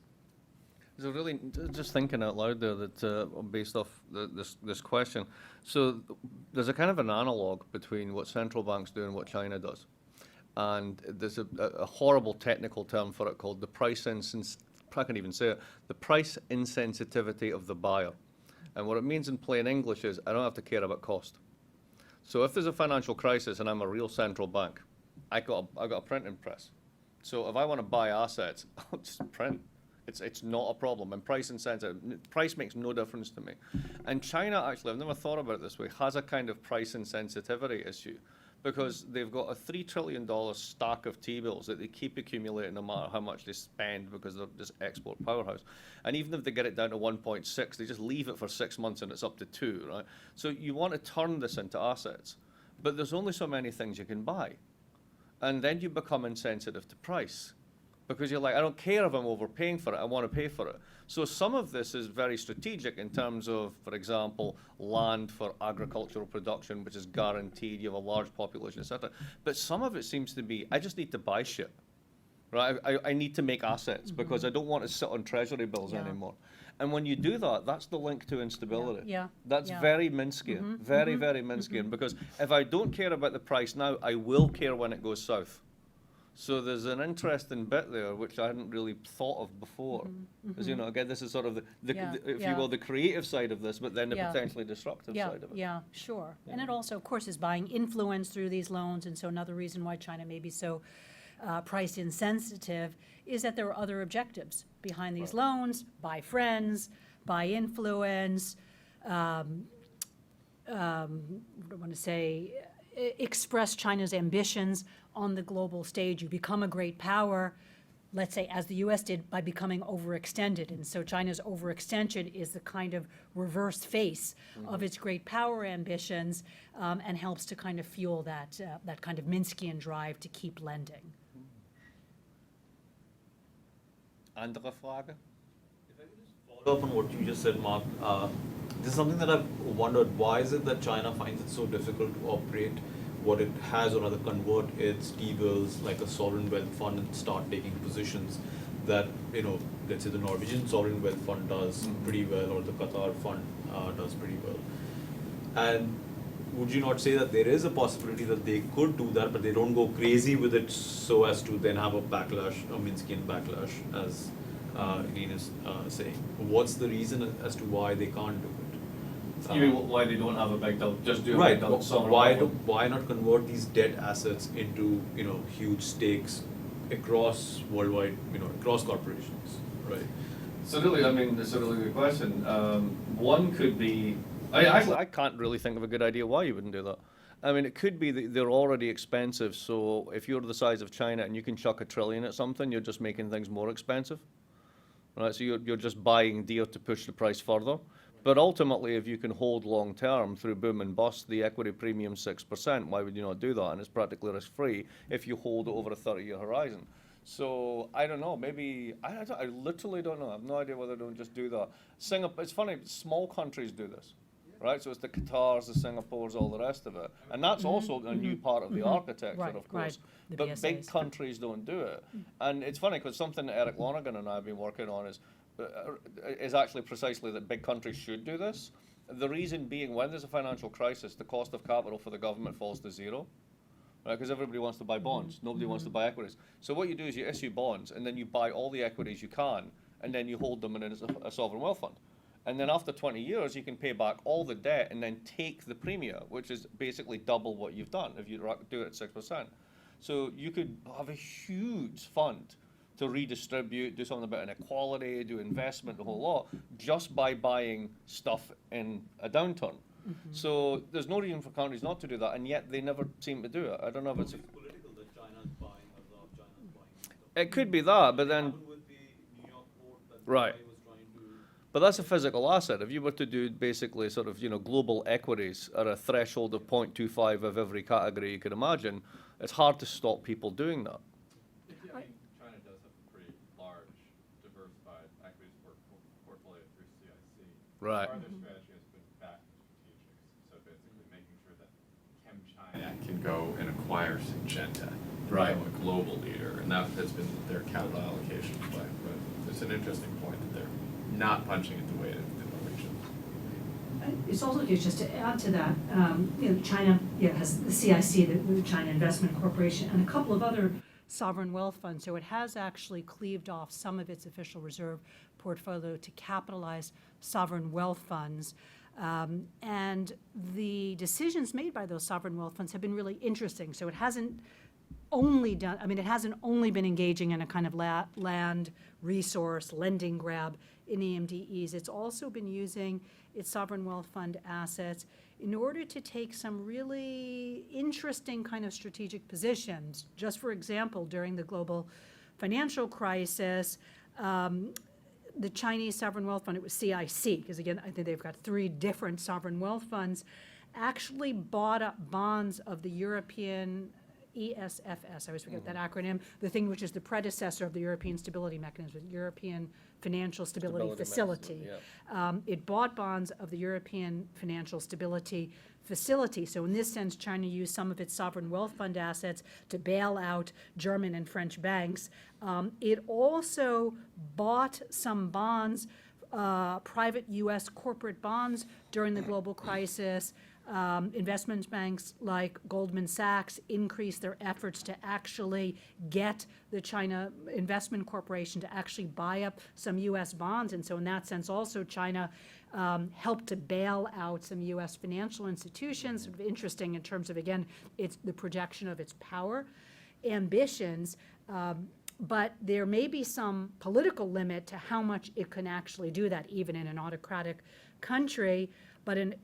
So really, just thinking out loud there, that based off this question, so there's a kind of an analog between what central banks do and what China does. And there's a horrible technical term for it called the price I can't even say it, the price insensitivity of the buyer. And what it means in plain English is I don't have to care about cost. So if there's a financial crisis and I'm a real central bank, I got a printing press. So if I want to buy assets, I'll just print. It's not a problem. And price insensitive, price makes no difference to me. And China, actually, I've never thought about it this way, has a kind of price insensitivity issue, because they've got a $3 trillion stack of T-bills that they keep accumulating no matter how much they spend, because they're this export powerhouse. And even if they get it down to 1.6, they just leave it for 6 months and it's up to 2, right? So you want to turn this into assets, but there's only so many things you can buy. And then you become insensitive to price, because you're like, I don't care if I'm overpaying for it, I want to pay for it. So some of this is very strategic in terms of, for example, land for agricultural production, which is guaranteed, you have a large population, et cetera. But some of it seems to be, I just need to buy shit, right? I need to make assets because I don't want to sit on treasury bills anymore. And when you do that, that's the link to instability. That's very Minskian, very, very Minskian, because if I don't care about the price now, I will care when it goes south. So there's an interesting bit there which I hadn't really thought of before. As you know, again, this is sort of if you will, the creative side of this, but then the potentially disruptive side of it. Yeah, sure. And it also, of course, is buying influence through these loans. And so another reason why China may be so price insensitive is that there are other objectives behind these loans: buy friends, buy influence. What do I want to say? Express China's ambitions on the global stage. You become a great power, let's say, as the U.S. did, by becoming overextended. And so China's overextension is the kind of reverse face of its great power ambitions, and helps to kind of fuel that kind of Minskian drive to keep lending. Andere Frage? If I could just follow up on what you just said, Mark, this is something that I've wondered. Why is it that China finds it so difficult to operate what it has, or rather convert its T-bills like a sovereign wealth fund and start taking positions that, let's say the Norwegian sovereign wealth fund does pretty well, or the Qatar fund does pretty well? And would you not say that there is a possibility that they could do that, but they don't go crazy with it so as to then have a backlash, a Minskian backlash, as Ilene is saying? What's the reason as to why they can't do it? You mean why they don't have a big double, just do a Right. big double? Why not convert these debt assets into huge stakes across worldwide, across corporations, right? So really, I mean, it's a really good question. One could be, I can't really think of a good idea why you wouldn't do that. I mean, it could be that they're already expensive, so if you're the size of China and you can chuck $1 trillion at something, you're just making things more expensive, right? So you're just buying dear to push the price further. But ultimately, if you can hold long term through boom and bust, the equity premium 6%, why would you not do that? And it's practically risk-free if you hold it over a 30-year horizon. So I don't know, maybe, I literally don't know. I have no idea whether they don't just do that. Singapore, it's funny, small countries do this, right? So it's the Qatars, the Singapores, all the rest of it. And that's also a new part of the architecture, Right, of course. the But big BSAs. countries don't do it. And it's funny, because something that Eric Lonergan and I have been working on is actually precisely that big countries should do this. The reason being, when there's a financial crisis, the cost of capital for the government falls to zero. Right, because everybody wants to buy bonds, nobody wants to buy equities. So what you do is you issue bonds, and then you buy all the equities you can, and then you hold them in a sovereign wealth fund. And then after 20 years, you can pay back all the debt and then take the premium, which is basically double what you've done if you do it at 6%. So you could have a huge fund to redistribute, do something about inequality, do investment, the whole lot, just by buying stuff in a downturn. So there's no reason for countries not to do that, and yet they never seem to do it. I don't know if it's political that China's buying, a lot of China's buying. it could be that, but It then happened with the New York port that Right. Dubai was trying to. but that's a physical asset. If you were to do basically sort of global equities at a threshold of 0.25 of every category you could imagine, it's hard to stop people doing that. I mean, China does have a pretty large, diversified equities portfolio through CIC. Right. Part of their strategy has been back to strategics, so basically making sure that ChemChina can go and acquire Syngenta, Right. a global leader, and that's been their capital allocation play. But it's an interesting point that they're not punching at the weight of the Norwegians. It's also just to add to that, China has the CIC, the China Investment Corporation, and a couple of other sovereign wealth funds. So it has actually cleaved off some of its official reserve portfolio to capitalize sovereign wealth funds. And the decisions made by those sovereign wealth funds have been really interesting. So it hasn't only been engaging in a kind of land resource lending grab in EMDEs. It's also been using its sovereign wealth fund assets in order to take some really interesting kind of strategic positions. Just for example, during the global financial crisis, the Chinese sovereign wealth fund, it was CIC, because again, I think they've got 3 different sovereign wealth funds, actually bought up bonds of the European ESFS, I always forget that acronym, the thing which is the predecessor of the European Stability Mechanism, European Financial Stability Facility. Mechanism, It bought bonds of the European Financial Stability Facility. So in this sense, China used some of its sovereign wealth fund assets to bail out German and French banks. It also bought some bonds, private U.S. corporate bonds during the global crisis. Investment banks like Goldman Sachs increased their efforts to actually get the China Investment Corporation to actually buy up some U.S. bonds. And so in that sense, also China helped to bail out some U.S. financial institutions. Sort of interesting in terms of, again, it's the projection of its power ambitions. But there may be some political limit to how much it can actually do that, even in an autocratic country.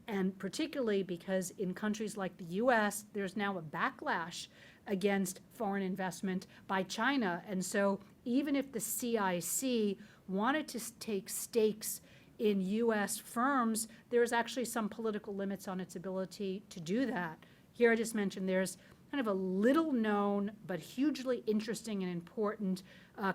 And particularly because in countries like the U.S., there's now a backlash against foreign investment by China. And so even if the CIC wanted to take stakes in U.S. firms, there's actually some political limits on its ability to do that. Here I just mentioned there's kind of a little known but hugely interesting and important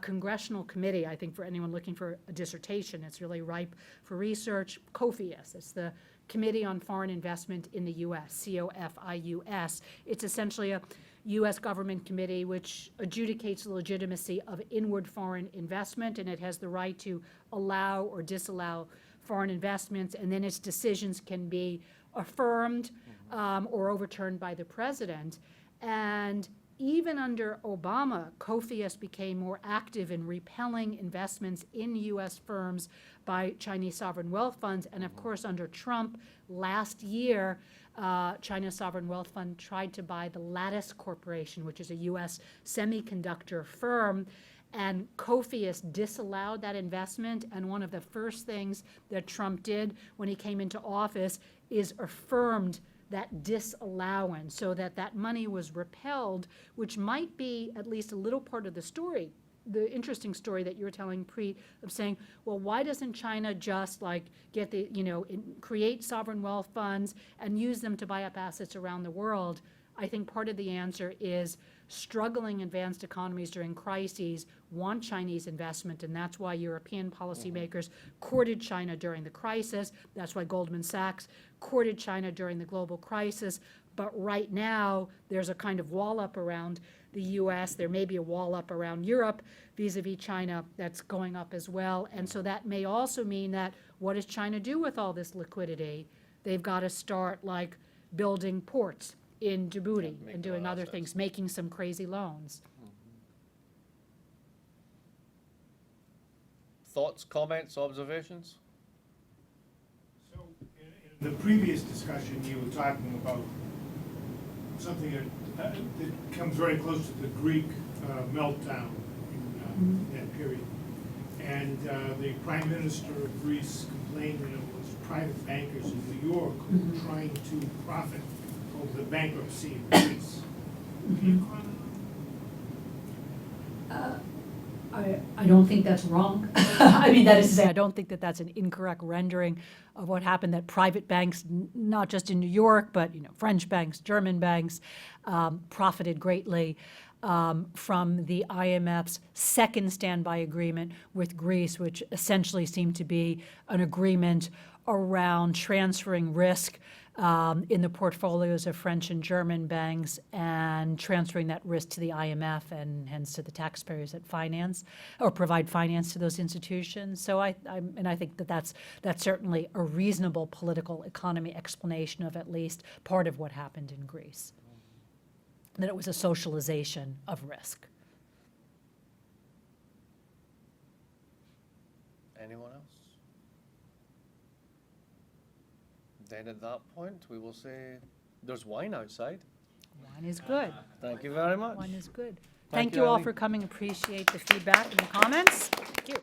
congressional committee, I think, for anyone looking for a dissertation. It's really ripe for research. COFIUS, it's the Committee on Foreign Investment in the U.S., COFIUS. It's essentially a U.S. government committee which adjudicates the legitimacy of inward foreign investment, and it has the right to allow or disallow foreign investments, and then its decisions can be affirmed or overturned by the president. And even under Obama, COFIUS became more active in repelling investments in U.S. firms by Chinese sovereign wealth funds. And of course, under Trump, last year, China's sovereign wealth fund tried to buy the Lattice Corporation, which is a U.S. semiconductor firm. And COFIUS disallowed that investment. And one of the first things that Trump did when he came into office is affirmed that disallowance, so that money was repelled, which might be at least a little part of the story. the interesting story that you're telling, Preet, of saying, well, why doesn't China just like get the, create sovereign wealth funds and use them to buy up assets around the world? I think part of the answer is struggling advanced economies during crises want Chinese investment, and that's why European policymakers courted China during the crisis. That's why Goldman Sachs courted China during the global crisis. But right now, there's a kind of wall up around the US. There may be a wall up around Europe vis-a-vis China that's going up as well. And so that may also mean that what does China do with all this liquidity? They've got to start like building ports in Djibouti and doing other things, making some crazy loans. Thoughts, comments, observations? So, in the previous discussion, you were talking about something that comes very close to the Greek meltdown in that period. And the Prime Minister of Greece complained that it was private bankers in New York who were trying to profit over the bankruptcy of Greece. Can you comment on that? I don't think that's wrong. I mean, that is to say, I don't think that that's an incorrect rendering of what happened, that private banks, not just in New York, but, French banks, German banks, profited greatly from the IMF's second standby agreement with Greece, which essentially seemed to be an agreement around transferring risk in the portfolios of French and German banks and transferring that risk to the IMF and hence to the taxpayers that finance or provide finance to those institutions. So I think that that's certainly a reasonable political economy explanation of at least part of what happened in Greece, that it was a socialization of risk. Anyone else? Then at that point, we will say, there's wine outside. Wine is good. Thank you very much. Wine is good. Thank Thank you, you all Eileen. for coming. Appreciate the feedback and the comments. Thank you.